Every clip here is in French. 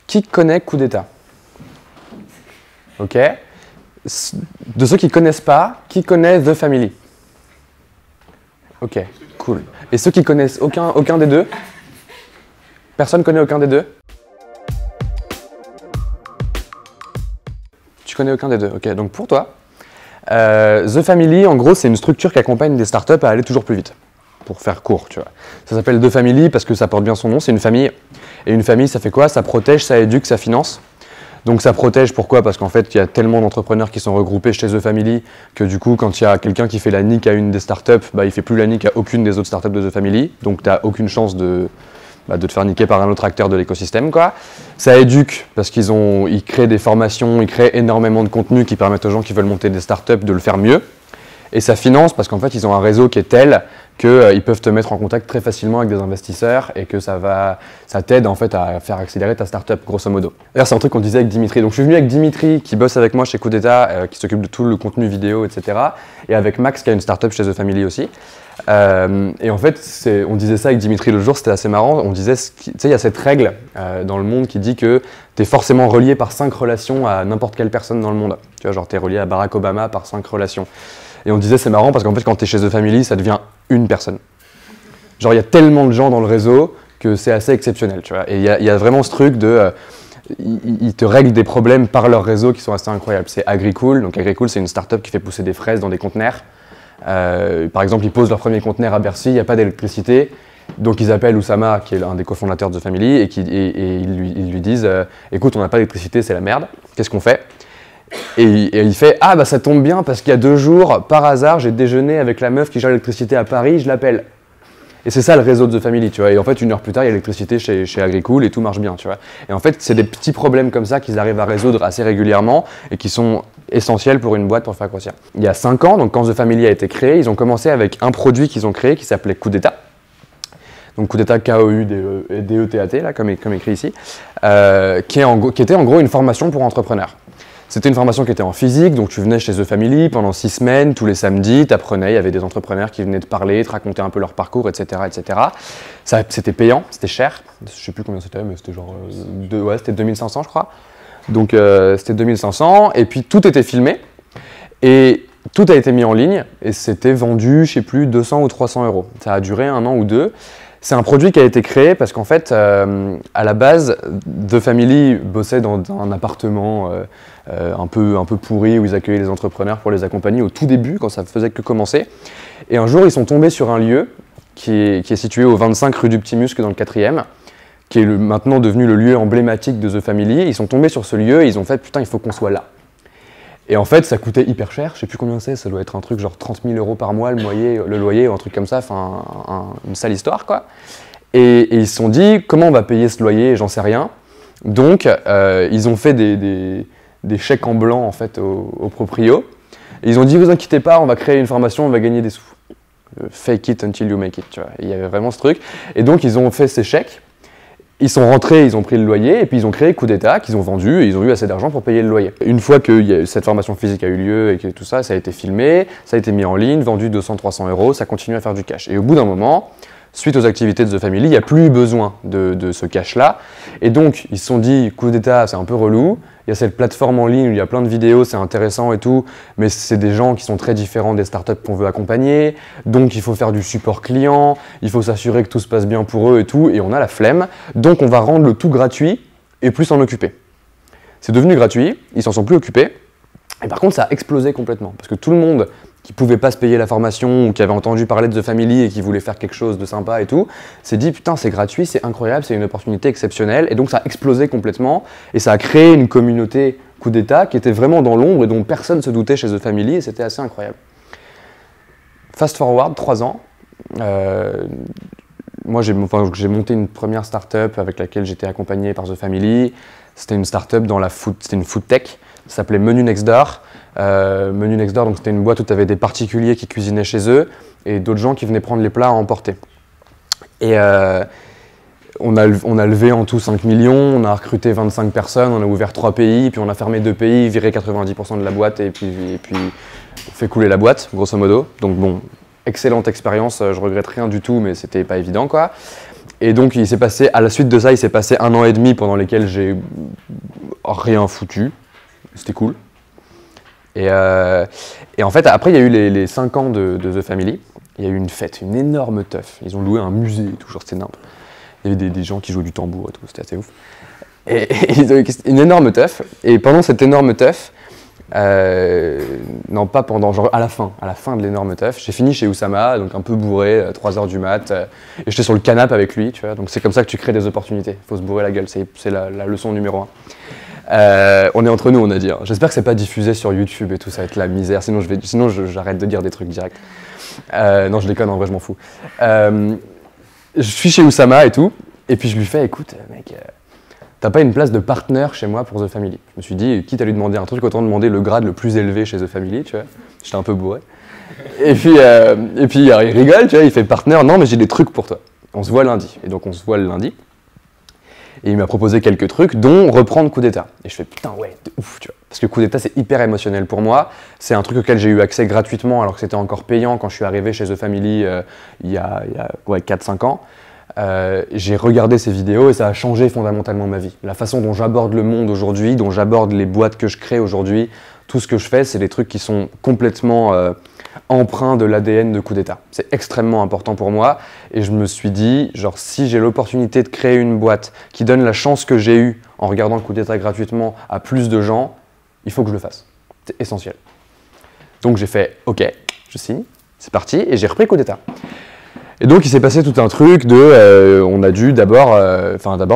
Qui connaît Coup d'État? Ok. De ceux qui ne connaissent pas, qui connaît The Family? Ok, cool. Et ceux qui connaissent aucun des deux? Personne connaît aucun des deux? Tu connais aucun des deux, ok. Donc pour toi, The Family, en gros, c'est une structure qui accompagne des startups à aller toujours plus vite. Pour faire court, tu vois. Ça s'appelle The Family parce que ça porte bien son nom, c'est une famille. Et une famille, ça fait quoi? Ça protège, ça éduque, ça finance. Donc ça protège, pourquoi? Parce qu'en fait, il y a tellement d'entrepreneurs qui sont regroupés chez The Family que du coup, quand il y a quelqu'un qui fait la nique à une des startups, bah, il fait plus la nique à aucune des autres startups de The Family. Donc tu n'as aucune chance de te faire niquer par un autre acteur de l'écosystème, quoi. Ça éduque parce ils créent des formations, ils créent énormément de contenu qui permettent aux gens qui veulent monter des startups de le faire mieux. Et ça finance parce qu'en fait, ils ont un réseau qui est tel qu'ils peuvent te mettre en contact très facilement avec des investisseurs et que ça t'aide en fait à faire accélérer ta startup, grosso modo. D'ailleurs, c'est un truc qu'on disait avec Dimitri. Donc, je suis venu avec Dimitri qui bosse avec moi chez Coup d'État, qui s'occupe de tout le contenu vidéo, etc. Et avec Max qui a une startup chez The Family aussi. Et en fait, on disait ça avec Dimitri l'autre jour, c'était assez marrant. On disait, tu sais, il y a cette règle dans le monde qui dit que tu es forcément relié par 5 relations à n'importe quelle personne dans le monde. Tu vois, genre, tu es relié à Barack Obama par 5 relations. Et on disait, c'est marrant parce qu'en fait, quand tu es chez The Family, ça devient une personne. Genre, il y a tellement de gens dans le réseau que c'est assez exceptionnel, tu vois. Et il y a vraiment ce truc de... ils te règlent des problèmes par leur réseau qui sont assez incroyables. C'est Agricool. Donc, Agricool, c'est une startup qui fait pousser des fraises dans des conteneurs. Par exemple, ils posent leur premier conteneur à Bercy, il n'y a pas d'électricité. Donc, ils appellent Oussama, qui est un des cofondateurs de The Family, et ils lui disent écoute, on n'a pas d'électricité, c'est la merde. Qu'est-ce qu'on fait? Et il fait ah bah ça tombe bien parce qu'il y a 2 jours, par hasard, j'ai déjeuné avec la meuf qui gère l'électricité à Paris, je l'appelle. Et c'est ça le réseau de The Family, tu vois. Et en fait, 1 heure plus tard, il y a l'électricité chez Agricool et tout marche bien, tu vois. Et en fait, c'est des petits problèmes comme ça qu'ils arrivent à résoudre assez régulièrement et qui sont essentiels pour une boîte pour faire grossir. Il y a 5 ans, donc quand The Family a été créé, ils ont commencé avec un produit qu'ils ont créé qui s'appelait Coup d'État. Donc Coup d'État, K-O-U-D-E-T-A-T, là, comme écrit ici, qui était en gros une formation pour entrepreneurs. C'était une formation qui était en physique, donc tu venais chez The Family pendant 6 semaines, tous les samedis, tu apprenais, il y avait des entrepreneurs qui venaient te parler, te raconter un peu leur parcours, etc. etc. C'était payant, c'était cher, je sais plus combien c'était, mais c'était genre, c'était 2500 je crois. Donc c'était 2500, et puis tout était filmé, et tout a été mis en ligne, et c'était vendu, je sais plus, 200 ou 300 €. Ça a duré 1 an ou 2. C'est un produit qui a été créé parce qu'en fait, à la base, The Family bossait dans un appartement un peu pourri où ils accueillaient les entrepreneurs pour les accompagner au tout début, quand ça faisait que commencer. Et un jour, ils sont tombés sur un lieu qui est situé au 25 rue du Petit Musc dans le 4e, qui est maintenant devenu le lieu emblématique de The Family. Ils sont tombés sur ce lieu et ils ont fait « putain, il faut qu'on soit là ». Et en fait, ça coûtait hyper cher, je sais plus combien c'est, ça doit être un truc genre 30 000 € par mois, le loyer ou un truc comme ça, enfin une sale histoire quoi. Et ils se sont dit, comment on va payer ce loyer? J'en sais rien. Donc, ils ont fait des chèques en blanc en fait au proprio. Et ils ont dit, vous inquiétez pas, on va créer une formation, on va gagner des sous. Fake it until you make it, tu vois. Et il y avait vraiment ce truc. Et donc, ils ont fait ces chèques. Ils sont rentrés, ils ont pris le loyer et puis ils ont créé Coup d'État qu'ils ont vendu et ils ont eu assez d'argent pour payer le loyer. Une fois que cette formation physique a eu lieu et que tout ça, ça a été filmé, ça a été mis en ligne, vendu 200-300 €, ça continue à faire du cash. Et au bout d'un moment, suite aux activités de The Family, il n'y a plus besoin de ce cash-là. Et donc, ils se sont dit, Coup d'État, c'est un peu relou. Il y a cette plateforme en ligne où il y a plein de vidéos, c'est intéressant et tout, mais c'est des gens qui sont très différents des startups qu'on veut accompagner. Donc, il faut faire du support client, il faut s'assurer que tout se passe bien pour eux et tout, et on a la flemme. Donc, on va rendre le tout gratuit et plus s'en occuper. C'est devenu gratuit, ils s'en sont plus occupés. Et par contre, ça a explosé complètement, parce que tout le monde qui ne pouvait pas se payer la formation ou qui avait entendu parler de The Family et qui voulait faire quelque chose de sympa et tout, s'est dit putain c'est gratuit, c'est incroyable, c'est une opportunité exceptionnelle, et donc ça a explosé complètement et ça a créé une communauté Coup d'État qui était vraiment dans l'ombre et dont personne ne se doutait chez The Family et c'était assez incroyable. Fast forward, 3 ans, moi j'ai monté une première startup avec laquelle j'étais accompagné par The Family. C'était une startup c'était une food tech, ça s'appelait Menu Next Door. Menu Next Door, donc c'était une boîte où tu avais des particuliers qui cuisinaient chez eux et d'autres gens qui venaient prendre les plats à emporter. Et on a levé en tout 5 millions, on a recruté 25 personnes, on a ouvert 3 pays, puis on a fermé 2 pays, viré 90% de la boîte et puis fait couler la boîte, grosso modo. Donc bon, excellente expérience, je regrette rien du tout, mais c'était pas évident quoi. Et donc, il s'est passé, à la suite de ça, il s'est passé 1 an et demi pendant lesquels j'ai rien foutu. C'était cool. Et en fait, après, il y a eu les 5 ans de The Family. Il y a eu une fête, une énorme teuf. Ils ont loué un musée et tout, genre c'était nimp. Il y avait des gens qui jouaient du tambour et tout, c'était assez ouf. Et ils ont eu une énorme teuf. Et pendant cette énorme teuf, non pas pendant, genre à la fin de l'énorme teuf, j'ai fini chez Oussama, donc un peu bourré, 3h du mat, et j'étais sur le canapé avec lui, tu vois. Donc c'est comme ça que tu crées des opportunités. Faut se bourrer la gueule, c'est la leçon numéro 1. On est entre nous, on a dit. Hein. J'espère que c'est pas diffusé sur YouTube et tout, ça va être la misère. Sinon, j'arrête de dire des trucs directs. Non, je déconne, en vrai, je m'en fous. Je suis chez Oussama et tout, et puis je lui fais, écoute, mec, t'as pas une place de partenaire chez moi pour The Family. Je me suis dit, quitte à lui demander un truc, autant demander le grade le plus élevé chez The Family, tu vois. J'étais un peu bourré. Et puis il rigole, tu vois, il fait partenaire. Non, mais j'ai des trucs pour toi. On se voit lundi. Et donc on se voit le lundi. Et il m'a proposé quelques trucs, dont reprendre Coup d'État. Et je fais putain, ouais, de ouf, tu vois. Parce que Coup d'État, c'est hyper émotionnel pour moi. C'est un truc auquel j'ai eu accès gratuitement, alors que c'était encore payant quand je suis arrivé chez The Family il y a 4-5 ans. J'ai regardé ces vidéos et ça a changé fondamentalement ma vie. La façon dont j'aborde le monde aujourd'hui, dont j'aborde les boîtes que je crée aujourd'hui, tout ce que je fais, c'est des trucs qui sont complètement empreints de l'ADN de Coup d'État. C'est extrêmement important pour moi et je me suis dit, genre si j'ai l'opportunité de créer une boîte qui donne la chance que j'ai eue en regardant Coup d'État gratuitement à plus de gens, il faut que je le fasse. C'est essentiel. Donc j'ai fait, ok, je signe, c'est parti et j'ai repris Coup d'État. Et donc il s'est passé tout un truc de, on a dû d'abord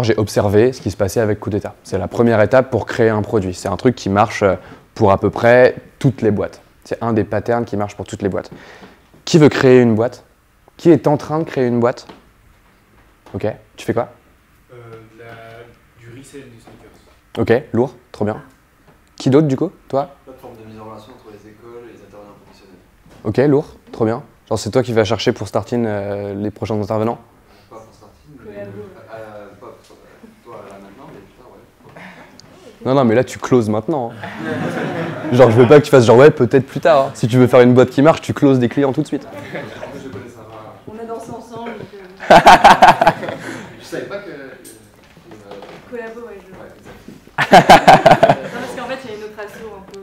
j'ai observé ce qui se passait avec Coup d'État. C'est la première étape pour créer un produit. C'est un truc qui marche pour à peu près toutes les boîtes. C'est un des patterns qui marche pour toutes les boîtes. Qui veut créer une boîte? Qui est en train de créer une boîte? Ok, tu fais quoi? Du resell du sneakers. Ok, lourd, trop bien. Qui d'autre du coup? Toi? Plateforme de mise en relation entre les écoles et les intervenants professionnels. Ok, lourd, trop bien. Genre c'est toi qui vas chercher pour Startin les prochains intervenants? Pas pour Startin, mais pas pour toi là maintenant, mais plus tard, ouais. Non, mais là tu closes maintenant. Hein. Genre je veux pas que tu fasses genre ouais, peut-être plus tard. Hein. Si tu veux faire une boîte qui marche, tu closes des clients tout de suite. Je connais ça. On a dansé ensemble. Je savais pas que. Collabo, ouais, je Ouais, exact. Non, parce qu'en fait, il y a une autre asso un peu.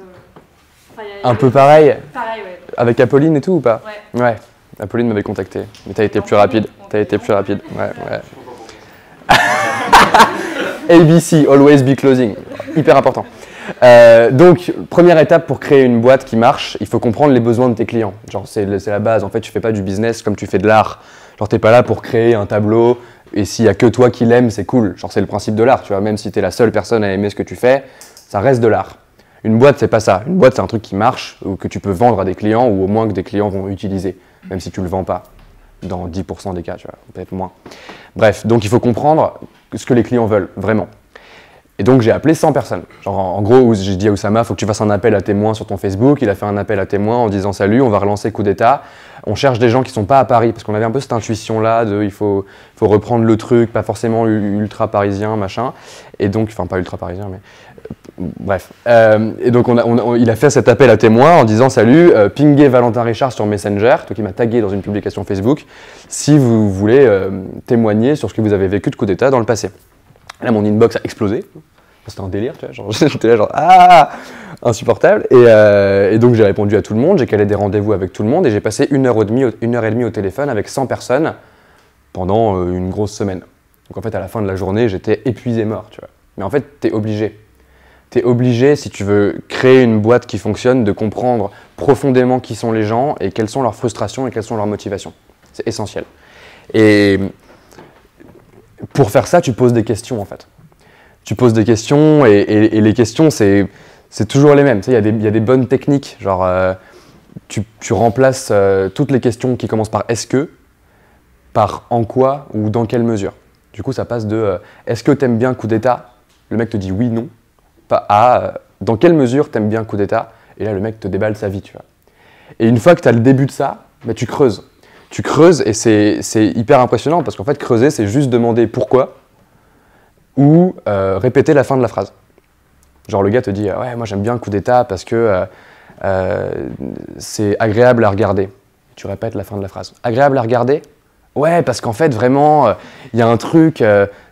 Enfin, Un peu pareil, Pareil, ouais. avec Apolline et tout ou pas? Ouais. Ouais, Apolline m'avait contacté, mais t'as été plus rapide. T'as été plus rapide, ouais. ABC, always be closing, hyper important. Donc, première étape pour créer une boîte qui marche, il faut comprendre les besoins de tes clients. Genre, c'est la base. En fait, tu fais pas du business comme tu fais de l'art. Genre, t'es pas là pour créer un tableau et s'il y a que toi qui l'aimes, c'est cool. Genre, c'est le principe de l'art, tu vois. Même si t'es la seule personne à aimer ce que tu fais, ça reste de l'art. Une boîte, c'est pas ça. Une boîte, c'est un truc qui marche ou que tu peux vendre à des clients ou au moins que des clients vont utiliser, même si tu le vends pas. Dans 10% des cas, tu vois, peut-être moins. Bref, donc il faut comprendre ce que les clients veulent, vraiment. Et donc j'ai appelé 100 personnes. Genre en gros, j'ai dit à Oussama, il faut que tu fasses un appel à témoins sur ton Facebook. Il a fait un appel à témoins en disant salut, on va relancer Coup d'État. On cherche des gens qui ne sont pas à Paris, parce qu'on avait un peu cette intuition-là de il faut reprendre le truc, pas forcément ultra parisien, machin. Et donc, enfin pas ultra parisien, mais bref. Et donc il a fait cet appel à témoins en disant salut, pinguez Valentin Richard sur Messenger, toi qui m'a tagué dans une publication Facebook, si vous voulez témoigner sur ce que vous avez vécu de Coup d'État dans le passé. Là, mon inbox a explosé. C'était un délire, tu vois. Genre, j'étais là, genre, ah, insupportable. Et donc, j'ai répondu à tout le monde. J'ai calé des rendez-vous avec tout le monde. Et j'ai passé 1h30 au téléphone avec 100 personnes pendant une grosse semaine. Donc, en fait, à la fin de la journée, j'étais épuisé mort, tu vois. Mais en fait, t'es obligé. T'es obligé, si tu veux créer une boîte qui fonctionne, de comprendre profondément qui sont les gens et quelles sont leurs frustrations et quelles sont leurs motivations. C'est essentiel. Et pour faire ça, tu poses des questions en fait. Tu poses des questions et les questions, c'est toujours les mêmes. Tu sais, il y a des bonnes techniques. Genre, tu remplaces toutes les questions qui commencent par « est-ce que » par « en quoi » ou « dans quelle mesure ». Du coup, ça passe de « est-ce que t'aimes bien Coup d'État ?» Le mec te dit « oui, non ». Pas à « dans quelle mesure t'aimes bien Coup d'État ?» Et là, le mec te déballe sa vie, tu vois. Et une fois que tu as le début de ça, bah, tu creuses. Tu creuses et c'est hyper impressionnant parce qu'en fait, creuser, c'est juste demander pourquoi ou répéter la fin de la phrase. Genre, le gars te dit « ouais, moi j'aime bien Coup d'État parce que c'est agréable à regarder ». Tu répètes la fin de la phrase. Agréable à regarder? Ouais, parce qu'en fait, vraiment, il y a un truc,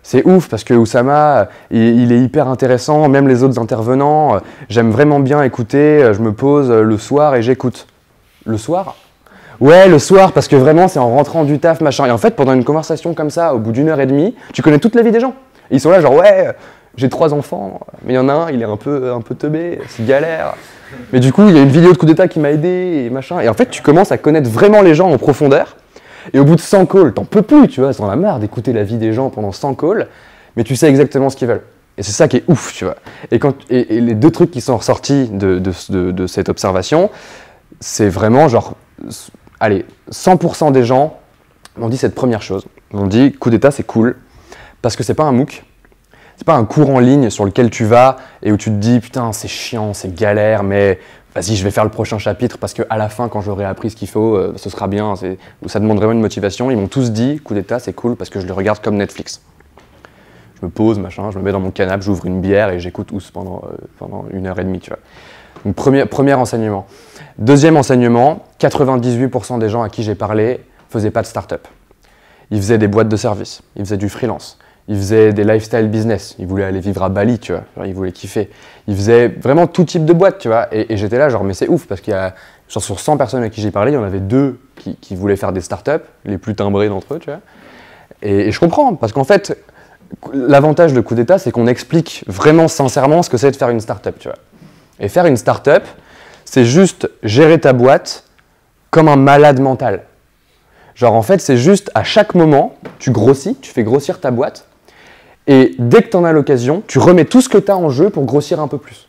c'est ouf, parce que Oussama, il est hyper intéressant, même les autres intervenants, j'aime vraiment bien écouter, je me pose le soir et j'écoute. Le soir? Ouais, le soir, parce que vraiment, c'est en rentrant du taf, machin. Et en fait, pendant une conversation comme ça, au bout d'1 heure et demie, tu connais toute la vie des gens. Et ils sont là, genre, ouais, j'ai 3 enfants, mais il y en a un, il est un peu teubé, c'est galère. Mais du coup, il y a une vidéo de coup d'état qui m'a aidé, et machin. Et en fait, tu commences à connaître vraiment les gens en profondeur. Et au bout de 100 calls, t'en peux plus, tu vois, t'en as marre d'écouter la vie des gens pendant 100 calls, mais tu sais exactement ce qu'ils veulent. Et c'est ça qui est ouf, tu vois. Et les 2 trucs qui sont ressortis de cette observation, c'est vraiment genre, allez, 100% des gens m'ont dit cette première chose. Ils m'ont dit, coup d'état, c'est cool, parce que c'est pas un MOOC, c'est pas un cours en ligne sur lequel tu vas et où tu te dis, putain, c'est chiant, c'est galère, mais vas-y, je vais faire le prochain chapitre parce qu'à la fin, quand j'aurai appris ce qu'il faut, ce sera bien. Ça demande vraiment une motivation. Ils m'ont tous dit, coup d'état, c'est cool parce que je le regarde comme Netflix. Je me pose, machin, je me mets dans mon canapé, j'ouvre une bière et j'écoute Ous pendant 1 heure et demie, tu vois. Donc, premier enseignement. Deuxième enseignement, 98% des gens à qui j'ai parlé faisaient pas de start-up. Ils faisaient des boîtes de services, ils faisaient du freelance. Ils faisaient des lifestyle business, ils voulaient aller vivre à Bali, tu vois, genre, ils voulaient kiffer. Ils faisaient vraiment tout type de boîte, tu vois, et j'étais là, genre, mais c'est ouf, parce qu'il y a, genre, sur 100 personnes à qui j'ai parlé, il y en avait 2 qui voulaient faire des startups, les plus timbrés d'entre eux, tu vois. Et je comprends, parce qu'en fait, l'avantage de Coup d'état, c'est qu'on explique vraiment sincèrement ce que c'est de faire une startup, tu vois. Et faire une startup, c'est juste gérer ta boîte comme un malade mental. Genre, en fait, c'est juste, à chaque moment, tu grossis, tu fais grossir ta boîte, et dès que tu en as l'occasion, tu remets tout ce que tu as en jeu pour grossir un peu plus.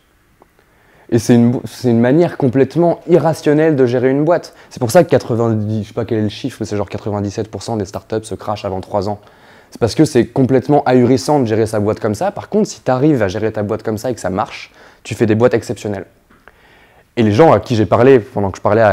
Et c'est une manière complètement irrationnelle de gérer une boîte. C'est pour ça que 90, je sais pas quel est le chiffre, mais c'est genre 97% des startups se crashent avant 3 ans. C'est parce que c'est complètement ahurissant de gérer sa boîte comme ça. Par contre, si tu arrives à gérer ta boîte comme ça et que ça marche, tu fais des boîtes exceptionnelles. Et les gens à qui j'ai parlé, pendant que je parlais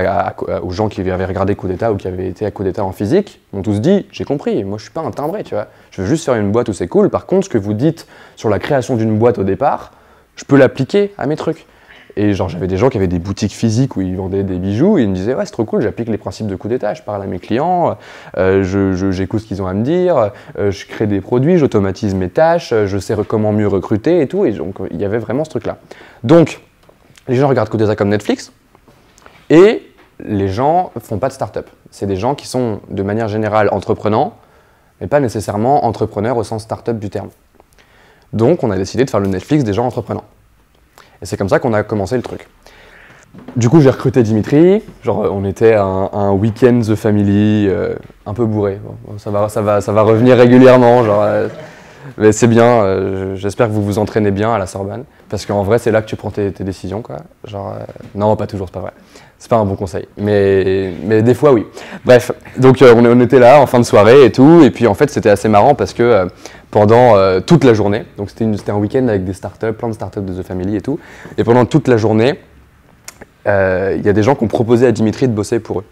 aux gens qui avaient regardé Coup d'état ou qui avaient été à Coup d'état en physique, m'ont tous dit, j'ai compris, moi je suis pas un timbré, tu vois. Je veux juste faire une boîte où c'est cool. Par contre, ce que vous dites sur la création d'une boîte au départ, je peux l'appliquer à mes trucs. Et genre, j'avais des gens qui avaient des boutiques physiques où ils vendaient des bijoux et ils me disaient, ouais, c'est trop cool, j'applique les principes de Coup d'état, je parle à mes clients, j'écoute ce qu'ils ont à me dire, je crée des produits, j'automatise mes tâches, je sais comment mieux recruter et tout. Et donc, il y avait vraiment ce truc-là. Donc, les gens regardent Coup d'état comme Netflix et les gens font pas de start-up. C'est des gens qui sont de manière générale entreprenants, mais pas nécessairement entrepreneurs au sens start-up du terme. Donc on a décidé de faire le Netflix des gens entreprenants. Et c'est comme ça qu'on a commencé le truc. Du coup j'ai recruté Dimitri, genre on était un week-end The Family, un peu bourré. Bon, ça va revenir régulièrement, genre, mais c'est bien, j'espère que vous vous entraînez bien à la Sorbonne, parce qu'en vrai c'est là que tu prends tes décisions, quoi. Genre, non, pas toujours, c'est pas vrai. C'est pas un bon conseil, mais des fois oui. Bref, donc on était là en fin de soirée et tout, et puis en fait c'était assez marrant parce que pendant toute la journée, donc c'était un week-end avec des startups, plein de startups de The Family et tout, et pendant toute la journée, il y a des gens qui ont proposé à Dimitri de bosser pour eux.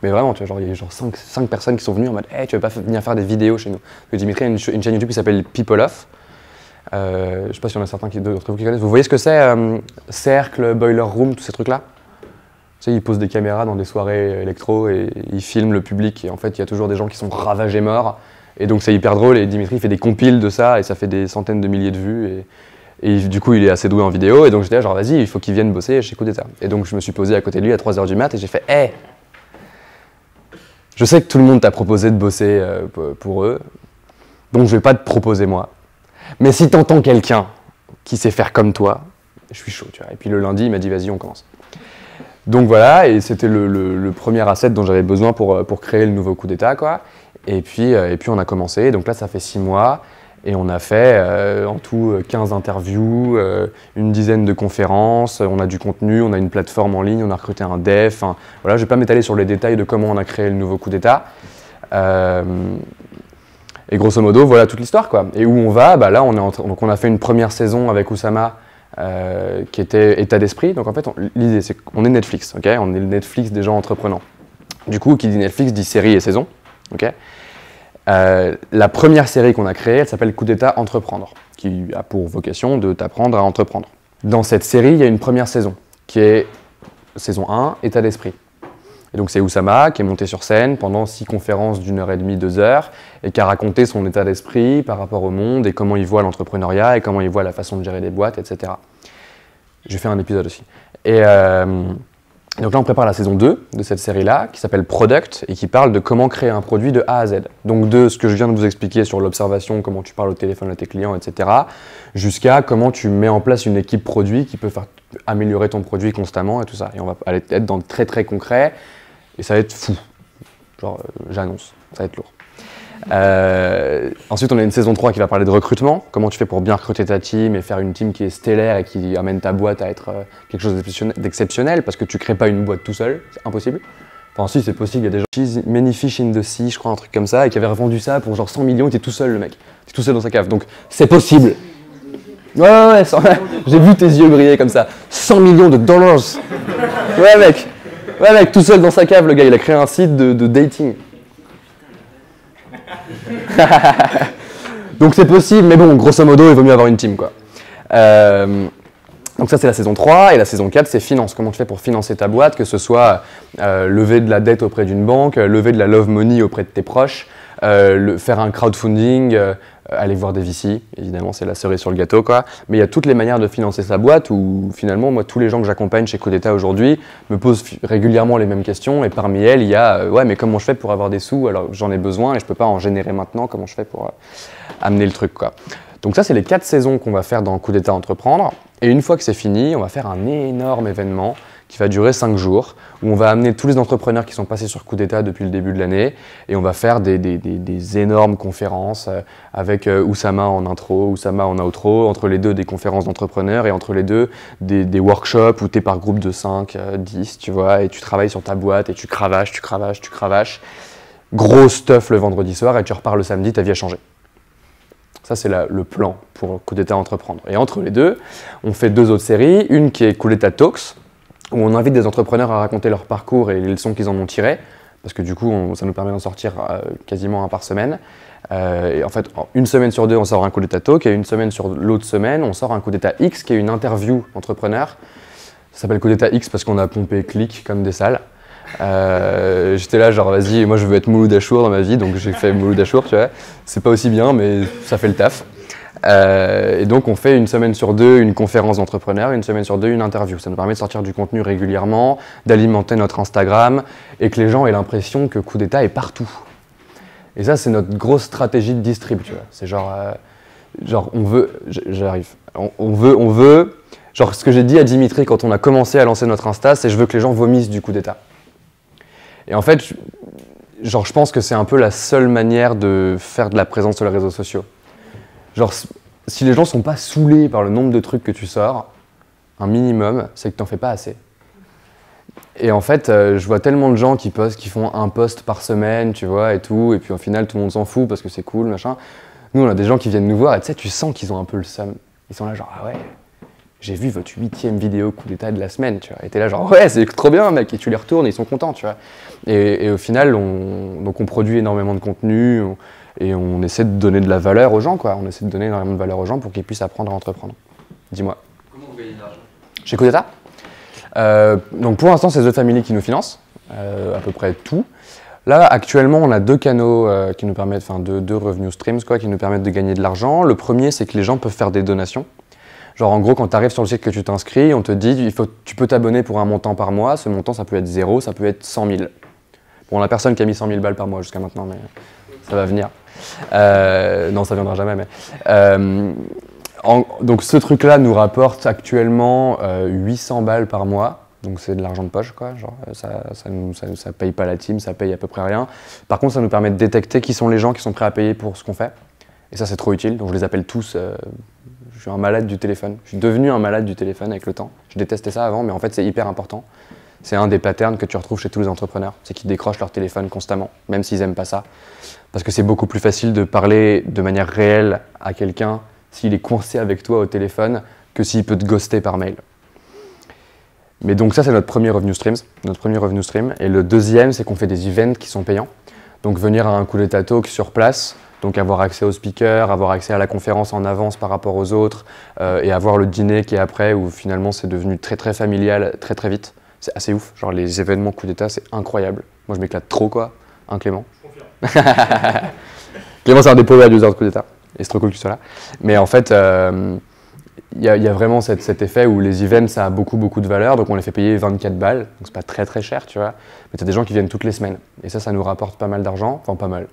Mais vraiment, tu vois, genre, il y a genre 5 personnes qui sont venues en mode hey, tu veux pas venir faire des vidéos chez nous? Donc, Dimitri a une chaîne YouTube qui s'appelle People Off. Je sais pas s'il y en a certains d'entre vous qui connaissent. Vous voyez ce que c'est Cercle, Boiler Room, tous ces trucs-là? Tu sais, ils posent des caméras dans des soirées électro et ils filment le public. Et en fait, il y a toujours des gens qui sont ravagés morts. Et donc, c'est hyper drôle. Et Dimitri fait des compiles de ça et ça fait des centaines de milliers de vues. Et du coup, il est assez doué en vidéo. Et donc, j'étais là, genre, vas-y, il faut qu'il vienne bosser chez Coup d'état. Et donc, je me suis posé à côté de lui à 3h du mat et j'ai fait hey! Je sais que tout le monde t'a proposé de bosser pour eux, donc je vais pas te proposer moi. Mais si t'entends quelqu'un qui sait faire comme toi, je suis chaud, tu vois. Et puis le lundi, il m'a dit vas-y, on commence. Donc voilà, et c'était le premier asset dont j'avais besoin pour créer le nouveau Coup d'état, quoi. Et puis on a commencé, donc là ça fait 6 mois, et on a fait en tout 15 interviews, une dizaine de conférences, on a du contenu, on a une plateforme en ligne, on a recruté un dev, enfin, voilà, je ne vais pas m'étaler sur les détails de comment on a créé le nouveau Coup d'état. Et grosso modo, voilà toute l'histoire, quoi. Et où on va, bah là donc on a fait une première saison avec Oussama qui était état d'esprit. Donc en fait, l'idée c'est qu'on est Netflix, ok? On est le Netflix des gens entreprenants. Du coup, qui dit Netflix dit série et saison, ok? La première série qu'on a créée, elle s'appelle Coup d'état Entreprendre, qui a pour vocation de t'apprendre à entreprendre. Dans cette série, il y a une première saison, qui est saison 1, état d'esprit. Et donc c'est Oussama qui est monté sur scène pendant 6 conférences d'1h30, 2 heures, et qui a raconté son état d'esprit par rapport au monde et comment il voit l'entrepreneuriat et comment il voit la façon de gérer des boîtes, etc. J'ai fait un épisode aussi. Et donc là, on prépare la saison 2 de cette série-là, qui s'appelle Product, et qui parle de comment créer un produit de A à Z. Donc de ce que je viens de vous expliquer sur l'observation, comment tu parles au téléphone à tes clients, etc., jusqu'à comment tu mets en place une équipe produit qui peut faire améliorer ton produit constamment et tout ça. Et on va aller être dans le très très concret, et ça va être fou. Genre, j'annonce, ça va être lourd. Ensuite, on a une saison 3 qui va parler de recrutement. Comment tu fais pour bien recruter ta team et faire une team qui est stellaire et qui amène ta boîte à être quelque chose d'exceptionnel, parce que tu crées pas une boîte tout seul, c'est impossible. Enfin si, c'est possible, il y a des gens, Many Fish in the Sea, je crois, un truc comme ça, et qui avaient revendu ça pour genre 100 millions, il était tout seul le mec. Il était tout seul dans sa cave, donc c'est possible. Ouais, j'ai vu tes yeux briller comme ça. 100 millions de dollars. Ouais mec, tout seul dans sa cave, le gars, il a créé un site de dating. Donc c'est possible, mais bon, grosso modo, il vaut mieux avoir une team, quoi. Donc ça, c'est la saison 3, et la saison 4, c'est finance. Comment tu fais pour financer ta boîte, que ce soit lever de la dette auprès d'une banque, lever de la love money auprès de tes proches, faire un crowdfunding, aller voir des VC, évidemment, c'est la cerise sur le gâteau, quoi. Mais il y a toutes les manières de financer sa boîte, où finalement, moi, tous les gens que j'accompagne chez Coup d'État aujourd'hui me posent régulièrement les mêmes questions, et parmi elles, il y a ouais, mais comment je fais pour avoir des sous, alors j'en ai besoin et je peux pas en générer maintenant, comment je fais pour amener le truc, quoi. Donc ça, c'est les 4 saisons qu'on va faire dans Coup d'État Entreprendre, et une fois que c'est fini, on va faire un énorme événement qui va durer 5 jours, où on va amener tous les entrepreneurs qui sont passés sur Coup d'État depuis le début de l'année, et on va faire des énormes conférences avec Oussama en intro, Oussama en outro, entre les deux des conférences d'entrepreneurs, et entre les deux des workshops où tu es par groupe de 5, 10, tu vois, et tu travailles sur ta boîte, et tu cravaches. Gros stuff le vendredi soir, et tu repars le samedi, ta vie a changé. Ça, c'est le plan pour Coup d'État Entreprendre. Et entre les deux, on fait 2 autres séries, une qui est Coup d'État Talks, où on invite des entrepreneurs à raconter leur parcours et les leçons qu'ils en ont tirées, parce que du coup, ça nous permet d'en sortir quasiment un par semaine. Et en fait, une semaine sur 2, on sort un Coup d'État Talk, et une semaine sur l'autre semaine, on sort un Coup d'État X, qui est une interview entrepreneur. Ça s'appelle Coup d'État X parce qu'on a pompé clic comme des salles. J'étais là genre vas-y, moi je veux être Mouloud Achour dans ma vie, donc j'ai fait Mouloud Achour, tu vois. C'est pas aussi bien, mais ça fait le taf. Et donc on fait une semaine sur 2 une conférence d'entrepreneurs, une semaine sur 2 une interview. Ça nous permet de sortir du contenu régulièrement, d'alimenter notre Instagram, et que les gens aient l'impression que Coup d'État est partout. Et ça, c'est notre grosse stratégie de distrib, tu vois. C'est genre on veut, j'arrive, on veut, genre ce que j'ai dit à Dimitri quand on a commencé à lancer notre Insta, c'est je veux que les gens vomissent du Coup d'État. Et en fait, genre je pense que c'est un peu la seule manière de faire de la présence sur les réseaux sociaux. Genre, si les gens sont pas saoulés par le nombre de trucs que tu sors, un minimum, c'est que t'en fais pas assez. Et en fait, je vois tellement de gens qui font un post par semaine, tu vois, et tout, et puis au final, tout le monde s'en fout parce que c'est cool, machin. Nous, on a des gens qui viennent nous voir, et tu sais, tu sens qu'ils ont un peu le seum. Ils sont là genre, ah ouais, j'ai vu votre 8e vidéo Coup d'État de la semaine, tu vois. Et t'es là genre, ouais, c'est trop bien, mec, et tu les retournes, et ils sont contents, tu vois. Et au final, donc on produit énormément de contenu, et on essaie de donner de la valeur aux gens, quoi. On essaie de donner énormément de valeur aux gens pour qu'ils puissent apprendre à entreprendre. Dis-moi. Comment vous gagnez de l'argent? Chez Coup d'État, donc pour l'instant, c'est The Family qui nous finance, à peu près tout. Là, actuellement, on a 2 canaux qui nous permettent, enfin 2 revenue streams, quoi, qui nous permettent de gagner de l'argent. Le premier, c'est que les gens peuvent faire des donations. Genre, en gros, quand tu arrives sur le site que tu t'inscris, on te dit, tu peux t'abonner pour un montant par mois. Ce montant, ça peut être 0, ça peut être 100 000. Bon, la personne qui a mis 100 000 balles par mois jusqu'à maintenant, mais ça va venir. Non, ça viendra jamais, mais... donc ce truc-là nous rapporte actuellement 800 balles par mois, donc c'est de l'argent de poche, quoi. Genre, ça paye pas la team, ça paye à peu près rien. Par contre, ça nous permet de détecter qui sont les gens qui sont prêts à payer pour ce qu'on fait, et ça c'est trop utile, donc je les appelle tous. Je suis un malade du téléphone, je suis devenu un malade du téléphone avec le temps. Je détestais ça avant, mais en fait c'est hyper important. C'est un des patterns que tu retrouves chez tous les entrepreneurs, c'est qu'ils décrochent leur téléphone constamment, même s'ils n'aiment pas ça. Parce que c'est beaucoup plus facile de parler de manière réelle à quelqu'un s'il est coincé avec toi au téléphone que s'il peut te ghoster par mail. Mais donc ça, c'est notre premier revenue stream. Et le deuxième, c'est qu'on fait des events qui sont payants. Donc venir à un Coup d'État Talk sur place, donc avoir accès aux speakers, avoir accès à la conférence en avance par rapport aux autres, et avoir le dîner qui est après, où finalement c'est devenu très très familial, très très vite. c'est assez ouf. Genre les événements coup d'état, c'est incroyable. Moi je m'éclate trop quoi. Hein Clément? Je confirme. Clément c'est un des power users de coup d'état. Et c'est trop cool que tu sois là. Mais en fait, il y a vraiment cet effet où les events ça a beaucoup de valeur. Donc on les fait payer 24 balles. Donc c'est pas très cher tu vois. Mais t'as des gens qui viennent toutes les semaines. Et ça nous rapporte pas mal d'argent. Enfin pas mal.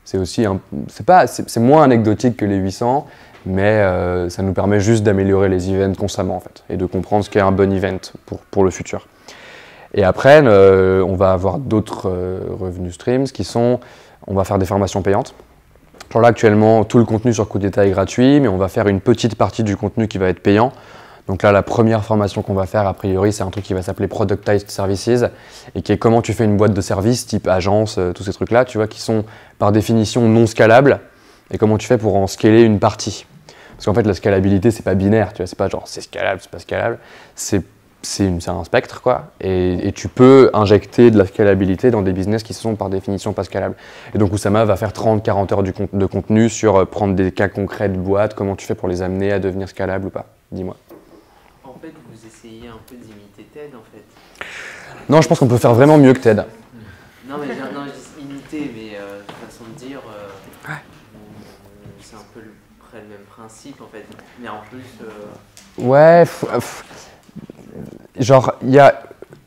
C'est aussi c'est moins anecdotique que les 800. Mais ça nous permet juste d'améliorer les events constamment en fait. Et de comprendre ce qu'est un bon event pour le futur. Et après, on va avoir d'autres revenus streams qui sont, on va faire des formations payantes. Genre là actuellement, tout le contenu sur Coup d'état est gratuit, mais on va faire une petite partie du contenu qui va être payant. Donc là, la première formation qu'on va faire, a priori, c'est un truc qui va s'appeler Productized Services et qui est comment tu fais une boîte de services type agence, tous ces trucs-là, tu vois, qui sont par définition non scalables et comment tu fais pour en scaler une partie. Parce qu'en fait, la scalabilité, c'est pas binaire, tu vois, c'est pas genre c'est scalable, c'est pas scalable, c'est un spectre, quoi. Et tu peux injecter de la scalabilité dans des business qui sont par définition pas scalables. Et donc Oussama va faire 30-40 heures de contenu sur prendre des cas concrets de boîtes, comment tu fais pour les amener à devenir scalables ou pas. Dis-moi. En fait, vous essayez un peu d'imiter TED, en fait. Non, je pense qu'on peut faire vraiment mieux que TED. Non, mais je dis imiter, mais façon de dire, c'est un peu près le même principe, en fait. Mais en plus... Ouais, genre,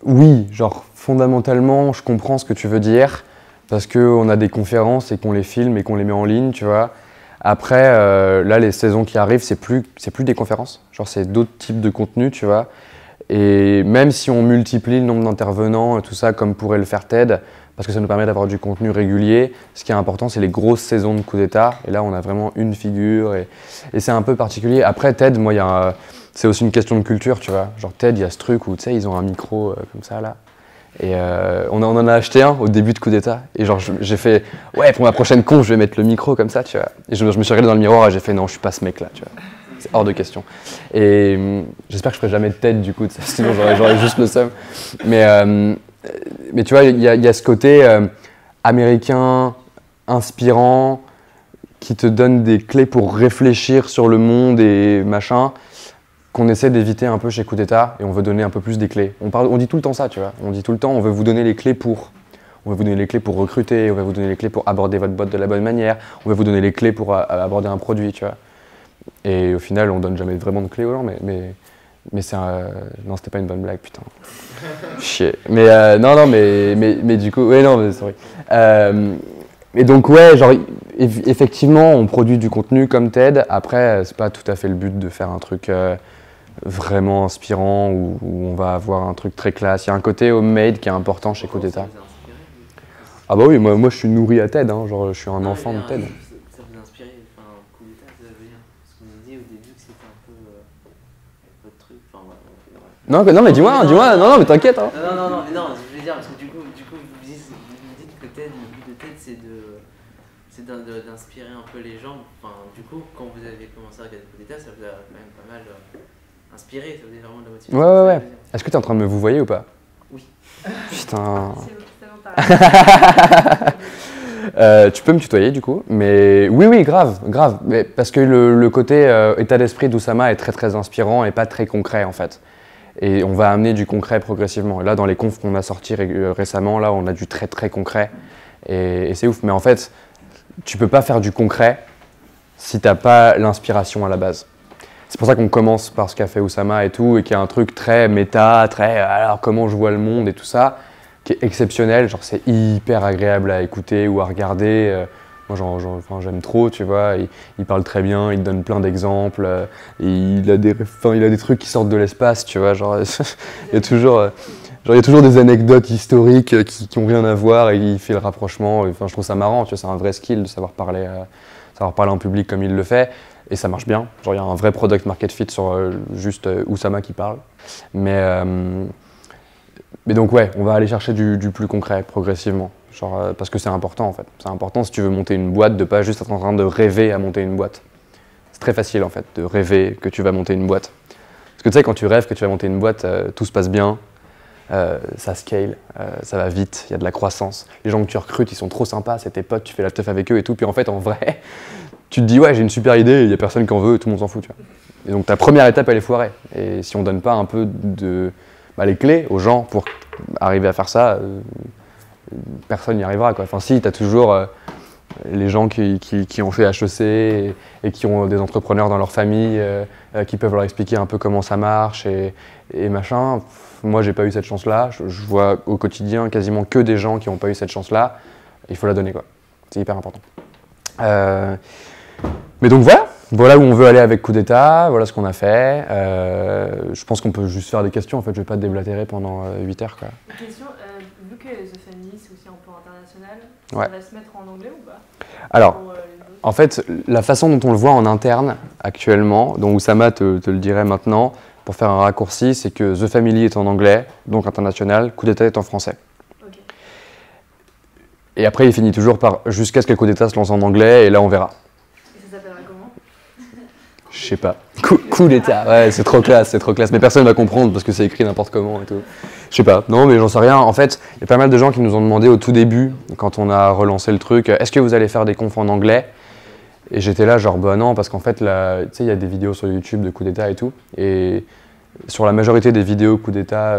oui, genre, fondamentalement, je comprends ce que tu veux dire, parce qu'on a des conférences et qu'on les filme et qu'on les met en ligne, tu vois. Après, là, les saisons qui arrivent, c'est plus des conférences, genre, c'est d'autres types de contenus, tu vois. Et même si on multiplie le nombre d'intervenants et tout ça, comme pourrait le faire TED, parce que ça nous permet d'avoir du contenu régulier, ce qui est important, c'est les grosses saisons de coup d'état. Et là, on a vraiment une figure et c'est un peu particulier. Après, TED, moi, c'est aussi une question de culture, tu vois. Genre TED, il y a ce truc où, tu sais, ils ont un micro comme ça, là. Et on en a acheté un au début de coup d'état. Et genre, j'ai fait, ouais, pour ma prochaine con, je vais mettre le micro comme ça, tu vois. Et je me suis regardé dans le miroir et j'ai fait, non, je suis pas ce mec-là, tu vois. C'est hors de question. Et j'espère que je ferai jamais de TED, du coup, sinon j'aurais juste le seum. Mais tu vois, il y a ce côté américain, inspirant, qui te donne des clés pour réfléchir sur le monde et machin, qu'on essaie d'éviter un peu chez Coup d'état, et on veut donner un peu plus des clés. On dit tout le temps ça, tu vois. On dit tout le temps, on veut vous donner les clés pour. On va vous donner les clés pour recruter, on va vous donner les clés pour aborder votre boîte de la bonne manière, on va vous donner les clés pour aborder un produit, tu vois. Et au final, on donne jamais vraiment de clés aux gens, mais c'est un... Non, c'était pas une bonne blague, putain. Chier. Mais non, mais du coup... Ouais, non, mais sorry. Et donc, ouais, genre, effectivement, on produit du contenu comme TED. Après, c'est pas tout à fait le but de faire un truc vraiment inspirant où on va avoir un truc très classe. Il y a un côté homemade qui est important chez Coup d'état. Ah bah oui, moi je suis nourri à TED, hein, genre je suis un enfant de TED. Ça vous a inspiré, enfin, Coup d'état, ça veut dire, parce que vous me disiez au début que c'était un peu votre truc, enfin ouais. Non mais dis-moi, non mais t'inquiète. Hein. Non, je veux dire, parce que du coup vous me dites que TED, le but de TED c'est d'inspirer un peu les gens, enfin du coup quand vous avez commencé à regarder Coup d'état, ça vous a quand même pas mal inspiré, ça vous a vraiment de la motivation. Ouais. Est-ce que t'es en train de me vous voyez ou pas? Oui. Putain. C'est bon, Tu peux me tutoyer du coup, mais oui, grave, mais parce que le côté état d'esprit d'Oussama est très inspirant et pas très concret en fait. Et on va amener du concret progressivement. Et là, dans les confs qu'on a sortis récemment, là, on a du très concret et c'est ouf. Mais en fait, tu peux pas faire du concret si t'as pas l'inspiration à la base. C'est pour ça qu'on commence par ce qu'a fait Oussama et tout, et qu'il y a un truc très méta, alors comment je vois le monde et tout ça, qui est exceptionnel, genre c'est hyper agréable à écouter ou à regarder. Moi j'aime trop, tu vois, il parle très bien, il te donne plein d'exemples, il a des trucs qui sortent de l'espace, tu vois, genre il y a toujours des anecdotes historiques qui ont rien à voir et il fait le rapprochement. Enfin, je trouve ça marrant, tu vois, c'est un vrai skill de savoir parler en public comme il le fait. Et ça marche bien, genre il y a un vrai product market fit sur juste Oussama qui parle. Mais donc ouais, on va aller chercher du plus concret progressivement, genre, parce que c'est important en fait. C'est important si tu veux monter une boîte de pas juste être en train de rêver à monter une boîte. C'est très facile en fait de rêver que tu vas monter une boîte. Parce que tu sais, quand tu rêves que tu vas monter une boîte, tout se passe bien, ça scale, ça va vite, il y a de la croissance. Les gens que tu recrutes, ils sont trop sympas, c'est tes potes, tu fais la teuf avec eux et tout. Puis en fait, en vrai, tu te dis ouais, j'ai une super idée, il n'y a personne qui en veut, tout le monde s'en fout, tu vois. Et donc ta première étape, elle est foirée. Et si on donne pas un peu les clés aux gens pour arriver à faire ça, personne n'y arrivera, quoi. Enfin si, tu as toujours les gens qui ont fait HEC et qui ont des entrepreneurs dans leur famille qui peuvent leur expliquer un peu comment ça marche et machin. Moi, j'ai pas eu cette chance-là. Je vois au quotidien quasiment que des gens qui n'ont pas eu cette chance-là. Il faut la donner, quoi. C'est hyper important. Mais donc voilà où on veut aller avec Coup d'État, voilà ce qu'on a fait. Je pense qu'on peut juste faire des questions, en fait, je vais pas te déblatérer pendant 8 heures, quoi. Une question, vu que The Family c'est aussi un peu international, Ouais. ça va se mettre en anglais ou pas? Alors, Pour, les autres en fait, la façon dont on le voit en interne actuellement, dont Oussama te le dirait maintenant, pour faire un raccourci, c'est que The Family est en anglais, donc international, Coup d'État est en français. Ok. Et après, il finit toujours par jusqu'à ce que Coup d'État se lance en anglais, et là on verra. Et ça s'appellera comment? Je sais pas. Coup d'État, ouais, c'est trop classe, mais personne va comprendre parce que c'est écrit n'importe comment et tout. Je sais pas, non mais j'en sais rien. En fait, il y a pas mal de gens qui nous ont demandé au tout début, quand on a relancé le truc, est-ce que vous allez faire des confs en anglais? Et j'étais là genre, bah non, parce qu'en fait, tu sais, il y a des vidéos sur YouTube de Coup d'État et tout, et sur la majorité des vidéos Coup d'État